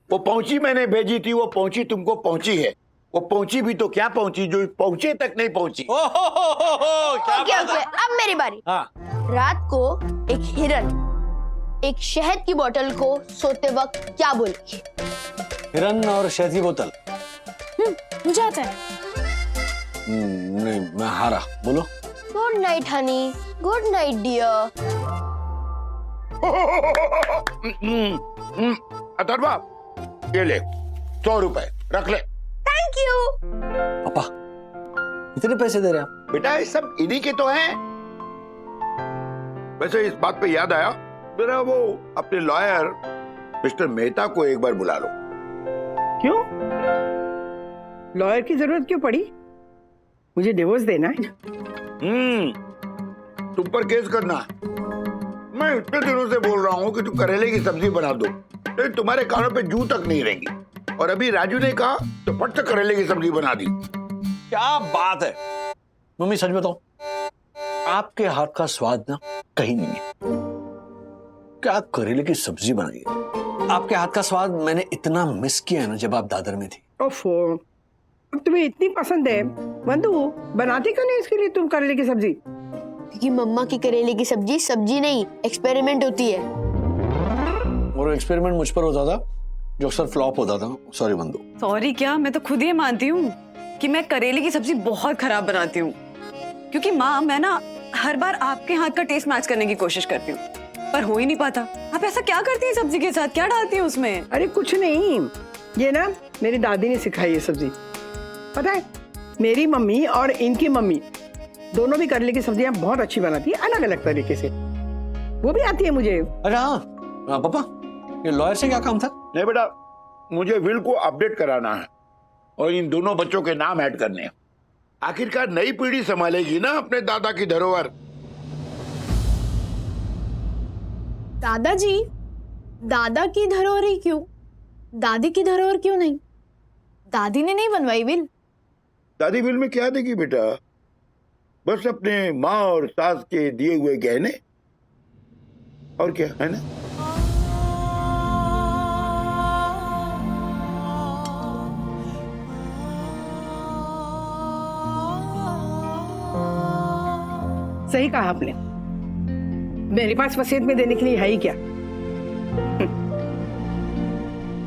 वो पहुंची मैंने भेजी थी, वो पहुंची तुमको पहुंची है। वो पहुंची भी तो क्या पहुंची, जो पहुंचे तक नहीं पहुंची। ओके, अब मेरी बारी। हाँ। रात को एक हिरन एक शहद की बोतल को सोते वक्त क्या बोलेगी? हिरन और शहद की बोतल। मुझे आता है। नहीं, मैं हारा। बोलो। Good night honey, good night dear. Atharva, ये ले 100 रुपए रख ले। Thank you. पापा इतने पैसे दे रहे आप? बेटा ये सब इन्हीं के तो हैं। वैसे इस बात पे याद आया, जरा वो अपने लॉयर मिस्टर मेहता को एक बार बुला लो। क्यों? लॉयर की जरूरत क्यों पड़ी? मुझे डिवोर्स देना है। तुम पर केस करना। मैं इतने दिनों से बोल रहा हूँ कि तू करेले की सब्जी बना दो, तो तुम्हारे कानों पे जू तक नहीं रहेगी। और अभी राजू ने कहा तो फट से करेले की सब्जी बना दी। क्या बात है मम्मी, सच बताओ आपके हाथ का स्वाद ना कहीं नहीं है। क्या करेले की सब्जी बनाई है। आपके हाथ का स्वाद मैंने इतना मिस किया है ना जब आप दादर में थी। ओफो, अब तुम्हें इतनी पसंद है बंधु, बनाती क्यों नहीं इसके लिए तुम करेले की सब्जी? क्योंकि मम्मा की करेले की सब्जी सब्जी नहीं, एक्सपेरिमेंट होती है। और एक्सपेरिमेंट मुझ पर होता था जो अक्सर फ्लॉप होता था। सॉरी बंधु। सॉरी क्या, मैं तो खुद ये मानती हूँ कि मैं करेले की सब्जी बहुत खराब बनाती हूँ। क्योंकि माँ, मैं ना हर बार आपके हाथ का टेस्ट मैच करने की कोशिश करती हूँ, पर हो ही नहीं पाता। आप ऐसा क्या करती हैं सब्जी के साथ, क्या डालती हैं उसमें? अरे कुछ नहीं, ये ना मेरी दादी ने सिखाई है सब्जी। पता है, मेरी मम्मी और इनकी मम्मी दोनों भी करेले की सब्जियां बहुत अच्छी बनाती है, अलग अलग तरीके से। वो भी आती है मुझे। अरे हाँ पापा, ये लॉयर से क्या काम था? नहीं बेटा, मुझे विल को अपडेट कराना है और इन दोनों बच्चों के नाम ऐड करने हैं। आखिरकार नई पीढ़ी संभालेगी ना अपने दादा की धरोहर। दादाजी, दादा की धरोहर ही क्यों, दादी की धरोहर क्यों नहीं? दादी ने नहीं बनवाई विल। दादी विल में क्या देगी बेटा? बस अपने माँ और सास के दिए हुए गहने, और क्या है ना। सही कहा आपने, मेरे पास वसीयत में देने के लिए है ही क्या?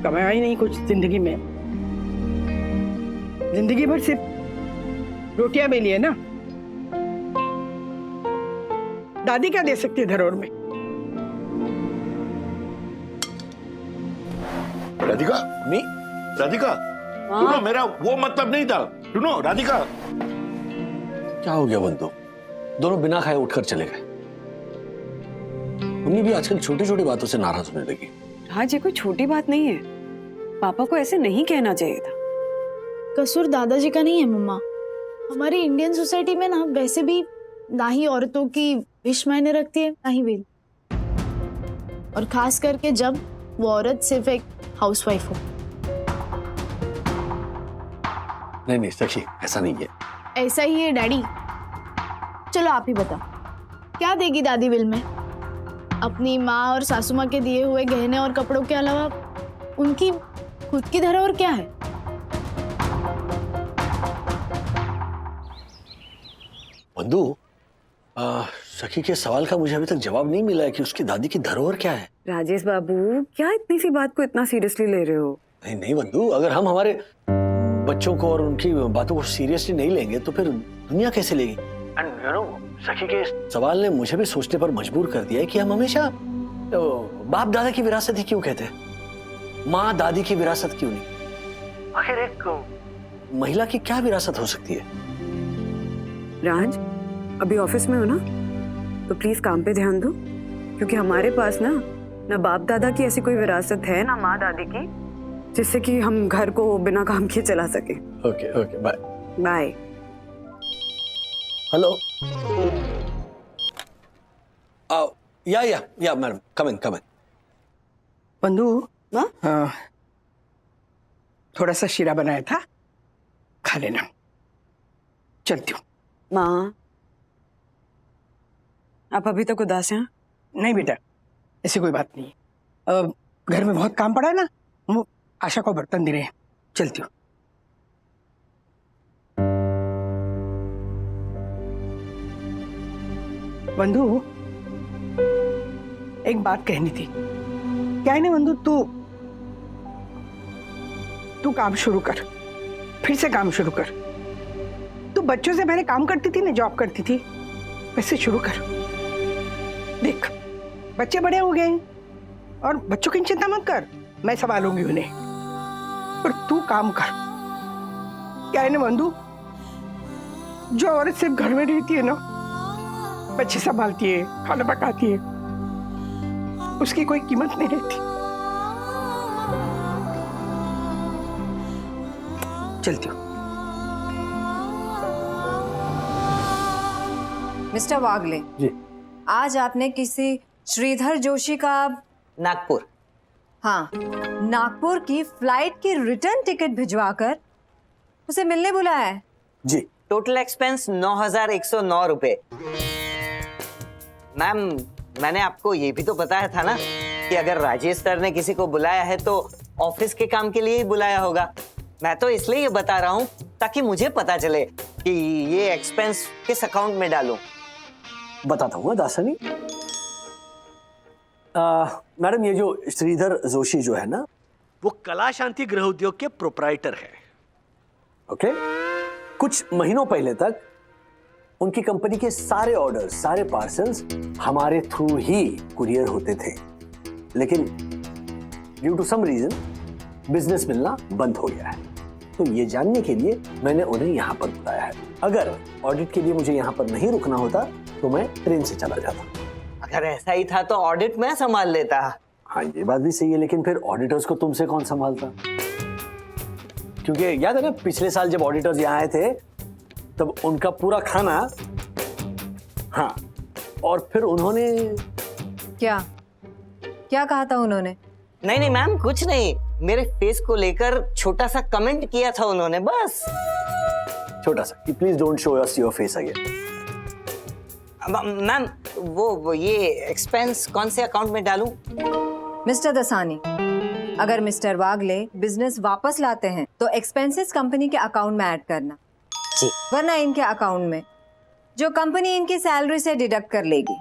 कमाया ही नहीं कुछ जिंदगी में, जिंदगी भर सिर्फ रोटियां बेली है ना। दादी क्या दे सकती है धरोहर में? राधिका, नहीं राधिका, सुनो, मेरा वो मतलब नहीं था। सुनो राधिका। क्या हो गया बंधु? दोनों बिना खाए उठकर चले गए। मम्मी भी आजकल छोटी छोटी बातों से नाराज होने लगी। हाँ, ये कोई छोटी बात नहीं है, पापा को ऐसे नहीं कहना चाहिए था। कसूर दादाजी का नहीं है मम्मा। हमारी इंडियन सोसाइटी में ना वैसे भी ना ही औरतों की विश मायने रखती है, ना ही विल, और खास करके जब वो औरत सिर्फ एक हाउसवाइफ हो। नहीं नहीं सखी, ऐसा नहीं है। ऐसा ही है डैडी। चलो आप ही बताओ, क्या देगी दादी विल में? अपनी माँ और सासू माँ के दिए हुए गहने और कपड़ों के अलावा उनकी खुद की धरोहर क्या है? बंधु, सखी के सवाल का मुझे अभी तक जवाब नहीं मिला है कि उसकी दादी की धरोहर क्या है। राजेश बाबू, क्या इतनी सी बात को इतना सीरियसली ले रहे हो? नहीं नहीं बंधु, अगर हम हमारे बच्चों को और उनकी बातों को सीरियसली नहीं लेंगे तो फिर दुनिया कैसे लेगी? एंड यू नो, सखी के सवाल ने मुझे भी सोचने पर मजबूर कर दिया है कि हम हमेशा बाप दादा की विरासत ही क्यों कहते हैं, माँ दादी की विरासत क्यों नहीं? आखिर एक महिला की क्या विरासत हो सकती है? राज, अभी ऑफिस में हो ना, तो प्लीज काम पे ध्यान दो, क्योंकि हमारे पास ना बाप दादा की ऐसी कोई विरासत है, ना माँ दादी की, जिससे कि हम घर को बिना काम किए चला सके। Okay okay, bye bye. Hello, yeah madam, come in. बंधु, थोड़ा सा शीरा बनाया था, खा लेना। चलती हूँ। माँ, आप अभी तक उदास हैं? नहीं बेटा, ऐसी कोई बात नहीं है। घर में बहुत काम पड़ा है ना, वो आशा को बर्तन दे रहे हैं। चलती हूँ। बंधु, एक बात कहनी थी। क्या है ना बंधु, तू काम शुरू कर, फिर से काम शुरू कर। तू बच्चों से पहले काम करती थी ना, जॉब करती थी, वैसे शुरू कर। देख, बच्चे बड़े हो गए और बच्चों की चिंता मत कर, मैं संभालूंगी उन्हें, और तू काम कर। क्या है ना बंधु, जो औरत सिर्फ घर में रहती है ना, बच्चे संभालती है, खाना पकाती है, उसकी कोई कीमत नहीं रहती। चलती हूँ। मिस्टर वागले जी, आज आपने किसी श्रीधर जोशी का नागपुर। हाँ, नागपुर की फ्लाइट की रिटर्न टिकट भिजवाकर उसे मिलने बुलाया है। जी। टोटल एक्सपेंस 9,109 रुपए। मैम, मैंने आपको ये भी तो बताया था ना कि अगर राजेश सर ने किसी को बुलाया है तो ऑफिस के काम के लिए ही बुलाया होगा। मैं तो इसलिए ये बता रहा हूँ ताकि मुझे पता चले कि ये एक्सपेंस किस अकाउंट में डालूं। बताता हूँ दासनी। मैडम, ये जो श्रीधर जोशी जो है ना, वो कला शांति गृह उद्योग के प्रोप्राइटर है। ओके। कुछ महीनों पहले तक उनकी कंपनी के सारे ऑर्डर, सारे पार्सल्स हमारे थ्रू ही कुरियर होते थे, लेकिन due to some reason business मिलना बंद हो गया है। तो ये जानने के लिए मैंने उन्हें यहाँ पर बुलाया है। अगर ऑडिट के लिए मुझे यहाँ पर नहीं रुकना होता तो मैं ट्रेन से चला जाता। अगर ऐसा ही था तो ऑडिट मैं संभाल लेता। हाँ, ये बात भी सही है, लेकिन फिर ऑडिटर्स को तुमसे कौन संभालता? क्योंकि याद है ना, पिछले साल जब ऑडिटर्स यहाँ आए थे तब उनका पूरा खाना, हाँ, और फिर उन्होंने क्या क्या कहा था उन्होंने? नहीं मैम, कुछ नहीं। मेरे फेस को लेकर छोटा सा कमेंट किया था उन्होंने, बस। छोटा सा कि please don't show us your face again. Ma'am, वो ये एक्सपेंस कौन से अकाउंट में डालूं? मिस्टर दसानी, अगर मिस्टर वागले बिजनेस वापस लाते हैं तो एक्सपेंसेस कंपनी के अकाउंट में ऐड करना जी, वरना इनके अकाउंट में, जो कंपनी इनकी सैलरी से डिडक्ट कर लेगी।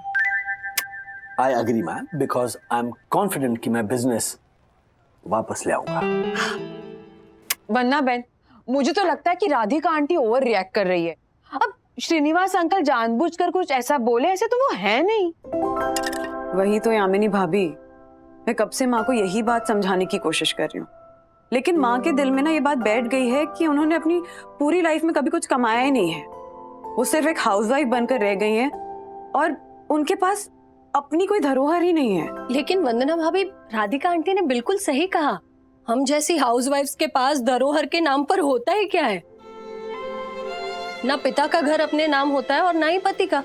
I agree ma'am, because I am confident कि मैं बिजनेस वापस ले आऊंगा। वन्ना बहन, मुझे तो लगता है कि राधिका आंटी ओवर रिएक्ट कर रही है। अब श्रीनिवास अंकल जानबूझकर कुछ ऐसा बोले, ऐसे तो वो है नहीं। वही तो यामिनी भाभी, मैं कब से माँ को यही बात समझाने की कोशिश कर रही हूँ, लेकिन माँ के दिल में ना ये बात बैठ गई है कि उन्होंने अपनी पूरी लाइफ में कभी कुछ कमाया ही नहीं है। वो सिर्फ एक हाउसवाइफ बनकर रह गई हैं और उनके पास अपनी कोई धरोहर ही नहीं है। लेकिन वंदना भाभी, राधिका आंटी ने बिल्कुल सही कहा। हम जैसी हाउसवाइफ्स के पास धरोहर के नाम पर होता ही क्या है? ना पिता का घर अपने नाम होता है और ना ही पति का।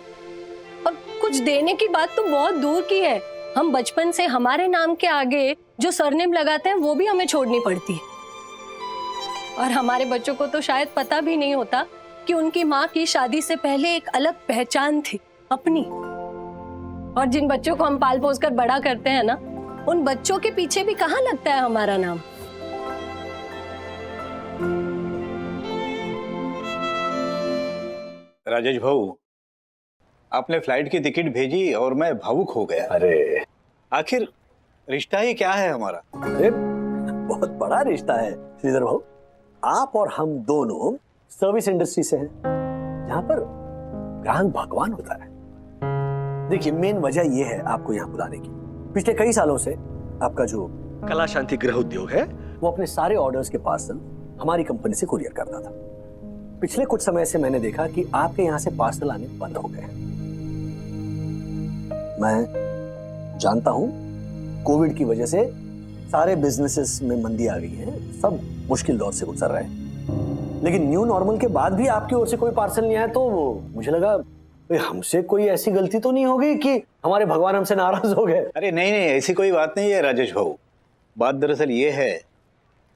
और कुछ देने की बात तो बहुत दूर की है। हम बचपन से हमारे नाम के आगे जो सरनेम लगाते हैं वो भी हमें छोड़नी पड़ती है। और हमारे बच्चों को तो शायद पता भी नहीं होता कि उनकी माँ की शादी से पहले एक अलग पहचान थी अपनी। और जिन बच्चों को हम पाल पोस कर बड़ा करते हैं ना, उन बच्चों के पीछे भी कहाँ लगता है हमारा नाम। राजेश भाऊ, आपने फ्लाइट की टिकट भेजी और मैं भावुक हो गया। अरे आखिर रिश्ता ही क्या है हमारा? अरे बहुत बड़ा रिश्ता है श्रीधर भाऊ। आप और हम दोनों सर्विस इंडस्ट्री से हैं, जहां पर ग्राहक भगवान होता है। देखिए, मेन वजह यह है आपको यहाँ बुलाने की। पिछले कई सालों से आपका जो कला शांति गृह उद्योग है, वो अपने सारे ऑर्डर्स के पार्सल हमारी कंपनी से कुरियर करता था। पिछले कुछ समय से मैंने देखा कि आपके यहाँ से पार्सल आने बंद हो गए। मैं जानता हूँ कोविड की वजह से सारे बिजनेसेस में मंदी आ गई है, सब मुश्किल दौर से गुजर रहे हैं, लेकिन न्यू नॉर्मल के बाद भी आपकी ओर से कोई पार्सल नहीं आया, तो मुझे लगा हमसे कोई ऐसी गलती तो नहीं हो गई कि हमारे भगवान हमसे नाराज हो गए। अरे नहीं, ऐसी कोई बात नहीं है राजेश भाऊ। बात दरअसल ये है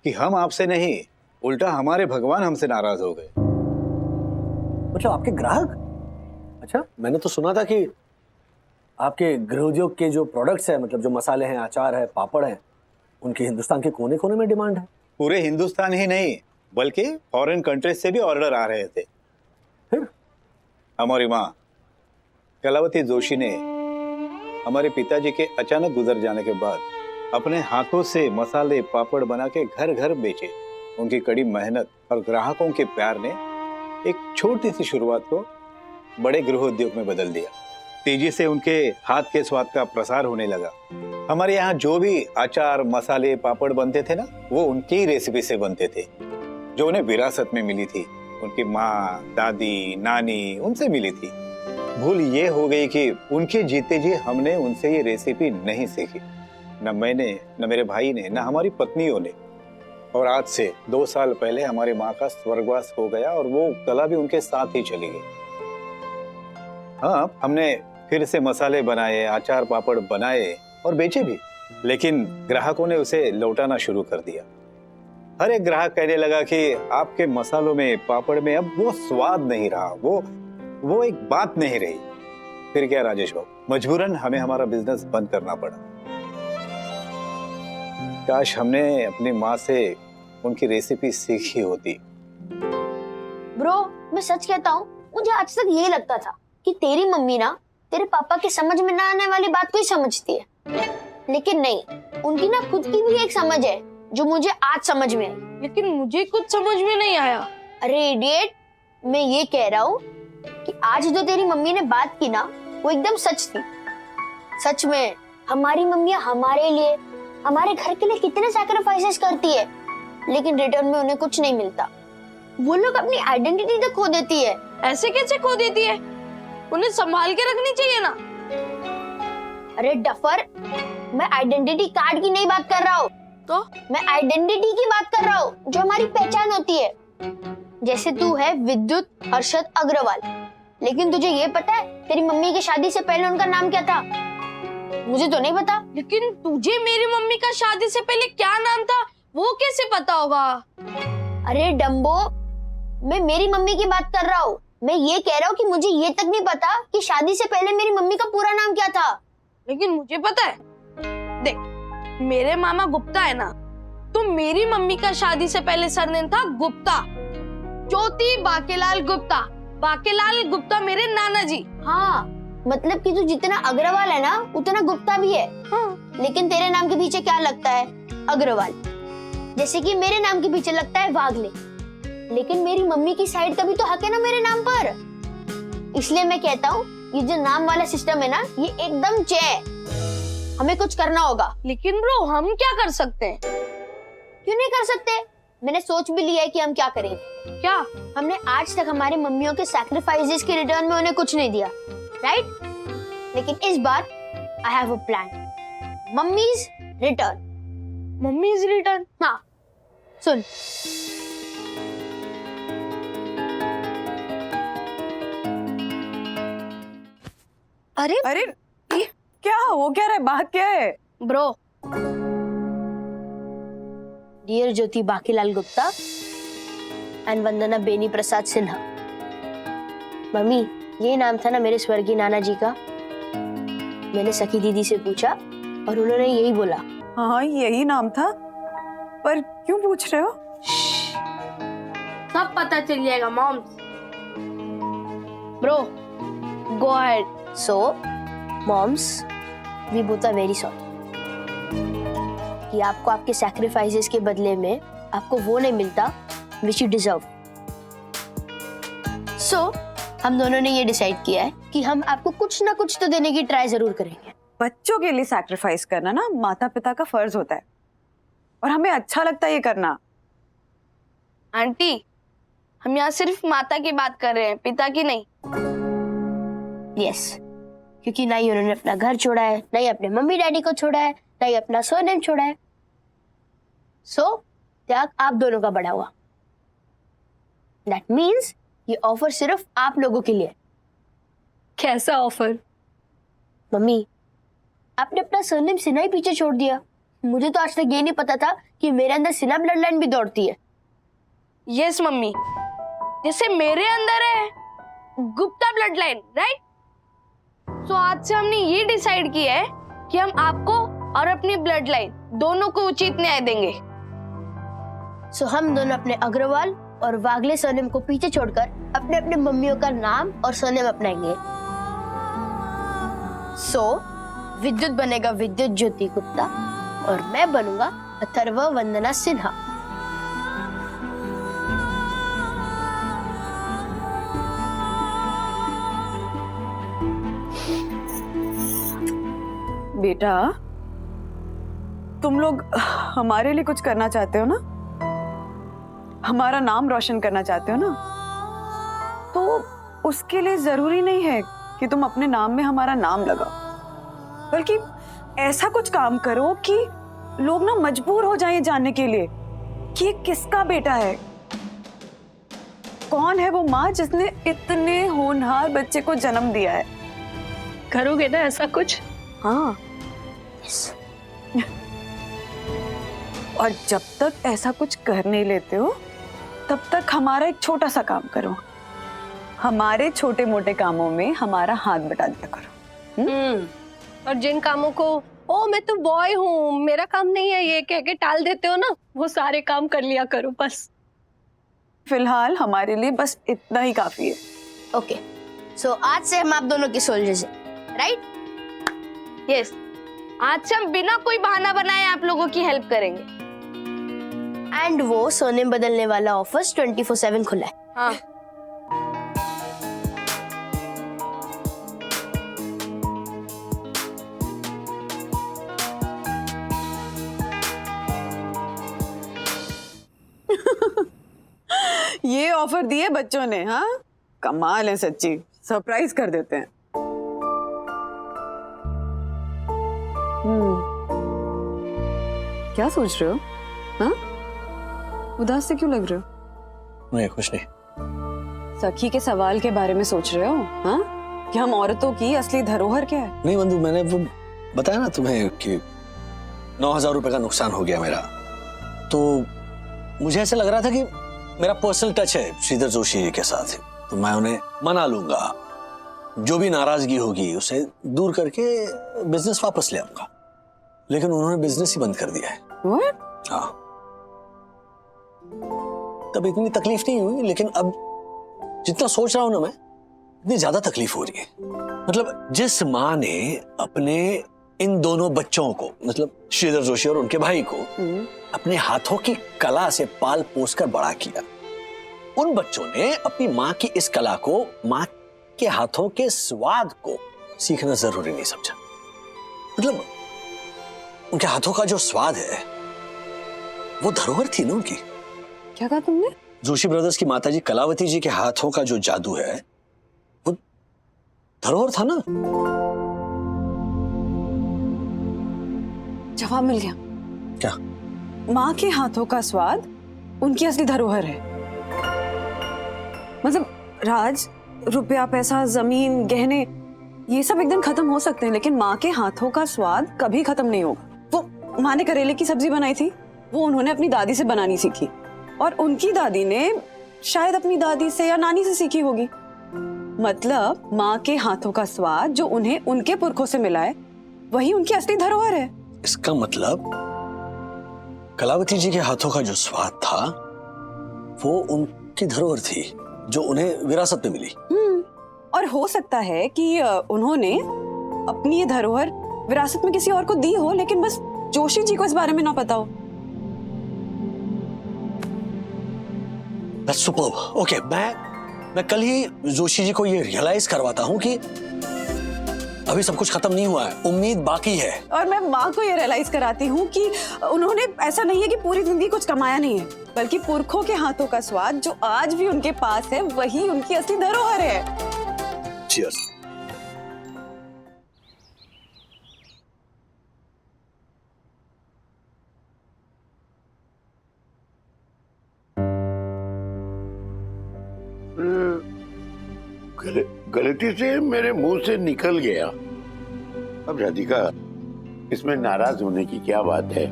कि हम आपसे नहीं, उल्टा हमारे भगवान हमसे नाराज हो गए। मतलब आपके ग्राहक? अच्छा, मैंने तो सुना था कि आपके गृह उद्योग के जो प्रोडक्ट्स हैं, मतलब जो मसाले हैं, अचार है, पापड़ है, उनके हिंदुस्तान के कोने कोने में डिमांड है। पूरे हिंदुस्तान ही नहीं बल्कि फॉरेन कंट्रीज से भी ऑर्डर आ रहे थे। फिर हमारी माँ कलावती जोशी ने हमारे पिताजी के अचानक गुजर जाने के बाद अपने हाथों से मसाले पापड़ बना के घर घर बेचे। उनकी कड़ी मेहनत और ग्राहकों के प्यार ने एक छोटी सी शुरुआत को बड़े गृह उद्योग में बदल दिया। तेजी से उनके हाथ के स्वाद का प्रसार होने लगा। हमारे यहाँ जो भी अचार, मसाले, पापड़ बनते थे ना, वो उनकी ही रेसिपी से बनते थे, जो उन्हें विरासत में मिली थी। उनकी माँ, दादी, नानी उनसे मिली थी। भूल ये हो गई कि उनके जीते जी हमने उनसे ये रेसिपी नहीं सीखी, न मैंने, न मेरे भाई ने, न हमारी पत्नियों ने। और आज से 2 साल पहले हमारी माँ का स्वर्गवास हो गया और वो कला भी उनके साथ ही चली गई। हाँ, हमने फिर से मसाले बनाए, अचार पापड़ बनाए और बेचे भी, लेकिन ग्राहकों ने उसे लौटाना शुरू कर दिया। हर एक ग्राहक कहने लगा कि आपके मसालों में, पापड़ में अब वो स्वाद नहीं रहा, वो एक बात नहीं रही। फिर क्या राजेश बाबू, मजबूरन हमें हमारा बिजनेस बंद करना पड़ा। काश हमने अपनी माँ से उनकी रेसिपी सीखी होती। ब्रो, मैं सच कहता हूँ, मुझे आज तक यही लगता था कि तेरी मम्मी ना तेरे पापा के समझ में ना आने वाली बात को ही समझती है, लेकिन नहीं, उनकी ना खुद की भी एक समझ है जो मुझे आज समझ में आई। लेकिन मुझे कुछ समझ में नहीं आया। अरे इडियट, मैं ये कह रहा हूँ कि आज जो तेरी मम्मी ने बात की ना, वो एकदम सच थी। सच में हमारी मम्मियाँ हमारे लिए, हमारे घर के लिए कितने सैक्रिफाइसेस करती है, लेकिन रिटर्न में उन्हें कुछ नहीं मिलता। वो लोग अपनी आइडेंटिटी तक खो देती है। ऐसे कैसे खो देती है? उन्हें संभाल के रखनी चाहिए ना। अरे डफर, मैं आइडेंटिटी कार्ड की नहीं बात कर रहा हूँ, तो मैं आइडेंटिटी की बात कर रहा हूँ, जो हमारी पहचान होती है। जैसे तू है विद्युत हर्षद अग्रवाल, लेकिन तुझे ये पता है तेरी मम्मी की शादी से पहले उनका नाम क्या था? मुझे तो नहीं पता। लेकिन तुझे मेरी मम्मी का शादी से पहले क्या नाम था वो कैसे पता होगा? अरे डम्बो, मैं मेरी मम्मी की बात कर रहा हूँ। मैं ये कह रहा हूँ कि मुझे ये तक नहीं पता कि शादी से पहले मेरी मम्मी का पूरा नाम क्या था। लेकिन मुझे पता है। देख, मेरे मामा गुप्ता है ना, तो मेरी मम्मी का शादी से पहले सरनेम था गुप्ता, ज्योति बाकेलाल गुप्ता। बाकेलाल गुप्ता मेरे नाना जी। हाँ, मतलब कि तू जितना अग्रवाल है ना, उतना गुप्ता भी है। हाँ। लेकिन तेरे नाम के पीछे क्या लगता है? अग्रवाल। जैसे कि मेरे नाम के पीछे लगता है वागले। लेकिन मेरी मम्मी की साइड का भी तो हक है ना मेरे नाम पर। इसलिए मैं कहता हूँ, ये जो नाम वाला सिस्टम है ना, ये एकदम है। हमें कुछ करना होगा। लेकिन ब्रो, हम क्या कर सकते हैं? क्यों नहीं कर सकते? मैंने सोच भी लिया है कि हम क्या करेंगे। क्या? हमने आज तक हमारी मम्मियों के सैक्रिफाइसेस के रिटर्न में उन्हें कुछ नहीं दिया, राइट? लेकिन इस बार I have a plan. Mummies return. Mummies return? हाँ, सुन। अरे ये क्या हो क्या रहा है? बात क्या है? Bro, dear Jyoti Bakilal Gupta and Vandana Beni Prasad Sinha. Mummy, ये नाम था ना मेरे स्वर्गीय नाना जी का। मैंने सखी दीदी से पूछा और उन्होंने यही बोला। हाँ, यही नाम था, पर क्यों पूछ रहे हो? सब पता चल जाएगा moms. Bro, go ahead. So, moms, we both are very sorry कि आपको आपके sacrifices के बदले में आपको वो नहीं मिलता which you deserve. So, हम दोनों ने ये डिसाइड किया है कि हम आपको कुछ ना कुछ तो देने की ट्राई जरूर करेंगे। बच्चों के लिए सैक्रिफाइस करना ना माता पिता का फर्ज होता है, और हमें अच्छा लगता है ये करना। आंटी, हम यहाँ सिर्फ माता की बात कर रहे हैं, पिता की नहीं। यस, क्योंकि ना ही उन्होंने अपना घर छोड़ा है, ना ही अपने मम्मी डैडी को छोड़ा है, ना ही अपना सरनेम छोड़ा है। सो त्याग आप दोनों का बढ़ा हुआ। दैट मीन्स ये ऑफर सिर्फ आप लोगों के लिए। कैसा ऑफर? मम्मी, आपने अपना सरनेम सिन्हा ही पीछे छोड़ दिया। मुझे तो आज तक ये नहीं पता था कि मेरे अंदर सिन्हा ब्लड लाइन भी दौड़ती है। यस मम्मी, जैसे मेरे अंदर है गुप्ता ब्लड लाइन, राइट? तो आज से हमने ये डिसाइड किया है कि हम आपको और अपनी ब्लड लाइन दोनों को उचित न्याय देंगे। सो हम दोनों अपने अग्रवाल और वागले सरनेम को पीछे छोड़कर अपने अपने मम्मियों का नाम और सरनेम अपनाएंगे। सो विद्युत बनेगा विद्युत ज्योति गुप्ता और मैं बनूंगा अथर्व वंदना सिन्हा। बेटा, तुम लोग हमारे लिए कुछ करना चाहते हो ना, हमारा नाम रोशन करना चाहते हो ना, तो उसके लिए जरूरी नहीं है कि तुम अपने नाम में हमारा नाम लगाओ, बल्कि ऐसा कुछ काम करो कि लोग ना मजबूर हो जाएं जानने के लिए कि ये किसका बेटा है, कौन है वो माँ जिसने इतने होनहार बच्चे को जन्म दिया है। करोगे ना ऐसा कुछ? हाँ। और जब तक ऐसा कुछ कर नहीं लेते हो तब तक हमारा एक छोटा सा काम करो, हमारे छोटे मोटे कामों में हमारा हाथ बटा दिया करो। और जिन कामों को ओ मैं तो बॉय हूँ, मेरा काम नहीं है, ये कह के टाल देते हो ना, वो सारे काम कर लिया करो बस। फिलहाल हमारे लिए बस इतना ही काफी है। ओके, सो आज से हम आप दोनों के सोल्जर्स हैं, राइट? यस, आज से हम बिना कोई बहाना बनाए आप लोगों की हेल्प करेंगे। एंड वो सोने बदलने वाला ऑफिस 24/7 खुला है। हाँ। ये ऑफर दिए बच्चों ने, हाँ कमाल है सच्ची, सरप्राइज कर देते हैं। क्या सोच रहे हो? हाँ उदास से क्यों लग रहे हो? नहीं कुछ नहीं। सखी के सवाल के बारे में सोच रहे हो? हाँ कि हम औरतों की असली धरोहर क्या है? नहीं बंधु, मैंने वो बताया ना तुम्हें कि 9,000 रुपए का नुकसान हो गया मेरा, तो मुझे ऐसा लग रहा था कि मेरा पर्सनल टच है श्रीधर जोशी जी के साथ, तो मैं उन्हें मना लूंगा, जो भी नाराजगी होगी उसे दूर करके बिजनेस वापस ले आऊंगा। लेकिन उन्होंने बिजनेस ही बंद कर दिया है। What? हाँ, तब इतनी तकलीफ नहीं हुई, लेकिन अब जितना सोच रहा हूं ना मैं, इतनी ज्यादा तकलीफ हो रही है। मतलब जिस माँ ने अपने इन दोनों बच्चों को, मतलब श्रीधर जोशी और उनके भाई को अपने हाथों की कला से पाल पोस कर बड़ा किया, उन बच्चों ने अपनी माँ की इस कला को, माँ के हाथों के स्वाद को सीखना जरूरी नहीं समझा। मतलब उनके हाथों का जो स्वाद है वो धरोहर थी ना उनकी। क्या कहा तुमने? जोशी ब्रदर्स की माताजी कलावती जी के हाथों का जो जादू है वो धरोहर था ना। जवाब मिल गया। क्या? माँ के हाथों का स्वाद उनकी असली धरोहर है। मतलब राज, रुपया, पैसा, जमीन, गहने, ये सब एकदम खत्म हो सकते हैं, लेकिन माँ के हाथों का स्वाद कभी खत्म नहीं होगा। वो माँ ने करेले की सब्जी बनाई थी, वो उन्होंने अपनी दादी से बनानी सीखी, और उनकी दादी ने शायद अपनी दादी से या नानी से सीखी होगी। मतलब माँ के हाथों का स्वाद जो उन्हें उनके पुरखों से मिला है, वही उनकी असली धरोहर है। इसका मतलब कलावती जी के हाथों का जो स्वाद था वो उनकी धरोहर थी जो उन्हें विरासत में मिली। और हो सकता है कि उन्होंने अपनी ये धरोहर विरासत में किसी और को दी हो, लेकिन बस जोशी जी को इस बारे में ना पता हो। That's superb. Okay, मैं कल ही जोशी जी को ये रियलाइज करवाता हूँ कि अभी सब कुछ खत्म नहीं हुआ है, उम्मीद बाकी है। और मैं माँ को ये रियलाइज कराती हूँ कि उन्होंने ऐसा नहीं है कि पूरी जिंदगी कुछ कमाया नहीं है, बल्कि पुरखों के हाथों का स्वाद जो आज भी उनके पास है, वही उनकी असली धरोहर है। Cheers. गलती से मेरे मुंह से निकल गया। अब राधिका, इसमें नाराज होने की क्या बात है?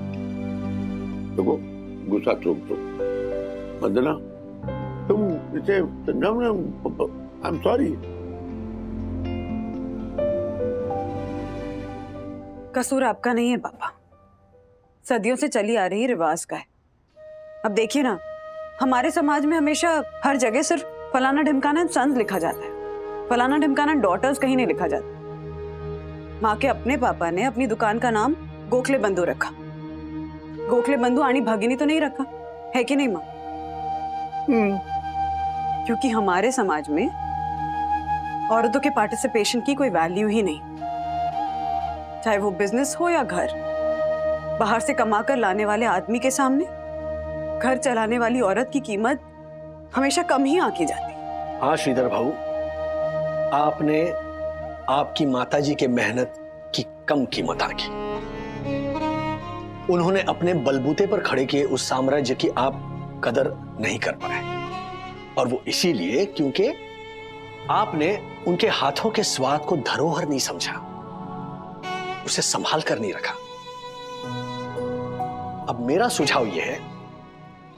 देखो, गुस्सा थूक दो। वंदना, तुम इसे आई एम सॉरी। कसूर आपका नहीं है पापा, सदियों से चली आ रही रिवाज का है। अब देखिए ना, हमारे समाज में हमेशा हर जगह सिर्फ फलाना ढिमकाना सन्स लिखा जाता है, फलाना ढिमकाना डॉटर्स कहीं नहीं लिखा जाता। माँ के अपने पापा ने अपनी दुकान का नाम गोखले बंधु रखा। गोखले बंधु आनी भगिनी तो नहीं रखा है कि नहीं माँ? क्योंकि हमारे समाज में औरतों के पार्टिसिपेशन की कोई वैल्यू ही नहीं, चाहे वो बिजनेस हो या घर। बाहर से कमाकर लाने वाले आदमी के सामने घर चलाने वाली औरत की कीमत हमेशा कम ही आंकी जाती। हाँ श्रीधर भाऊ, आपने आपकी माताजी के मेहनत की कम कीमत आंकी। उन्होंने अपने बलबूते पर खड़े किए उस साम्राज्य की आप कदर नहीं कर पाए, और वो इसीलिए क्योंकि आपने उनके हाथों के स्वाद को धरोहर नहीं समझा, उसे संभाल कर नहीं रखा। अब मेरा सुझाव यह है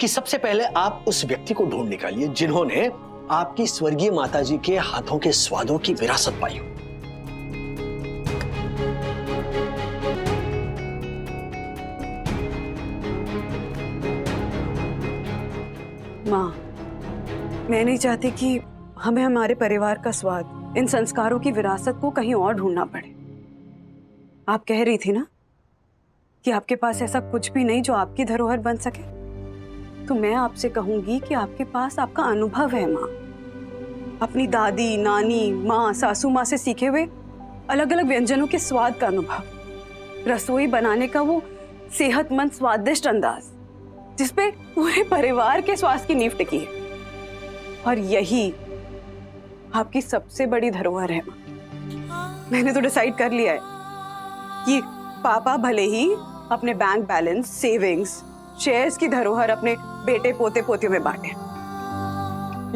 कि सबसे पहले आप उस व्यक्ति को ढूंढ निकालिए जिन्होंने आपकी स्वर्गीय माताजी के हाथों के स्वादों की विरासत पाई हो। माँ, मैं नहीं चाहती कि हमें हमारे परिवार का स्वाद, इन संस्कारों की विरासत को कहीं और ढूंढना पड़े। आप कह रही थी ना कि आपके पास ऐसा कुछ भी नहीं जो आपकी धरोहर बन सके, तो मैं आपसे कहूंगी कि आपके पास आपका अनुभव है माँ। अपनी दादी, नानी, माँ, सासू माँ से सीखे हुए अलग अलग व्यंजनों के स्वाद का अनुभव, रसोई बनाने का वो सेहतमंद स्वादिष्ट अंदाज जिसपे पूरे परिवार के स्वास्थ्य की नींव टिकी है। और यही आपकी सबसे बड़ी धरोहर है माँ। मैंने तो डिसाइड कर लिया है कि पापा भले ही अपने बैंक बैलेंस, सेविंग्स, शेयर्स की धरोहर अपने बेटे पोते पोतियों में बांटे,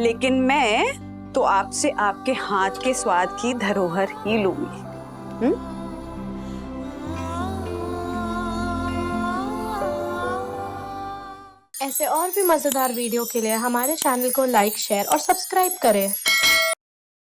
लेकिन मैं तो आपसे आपके हाथ के स्वाद की धरोहर ही लूंगी। ऐसे और भी मजेदार वीडियो के लिए हमारे चैनल को लाइक, शेयर और सब्सक्राइब करें।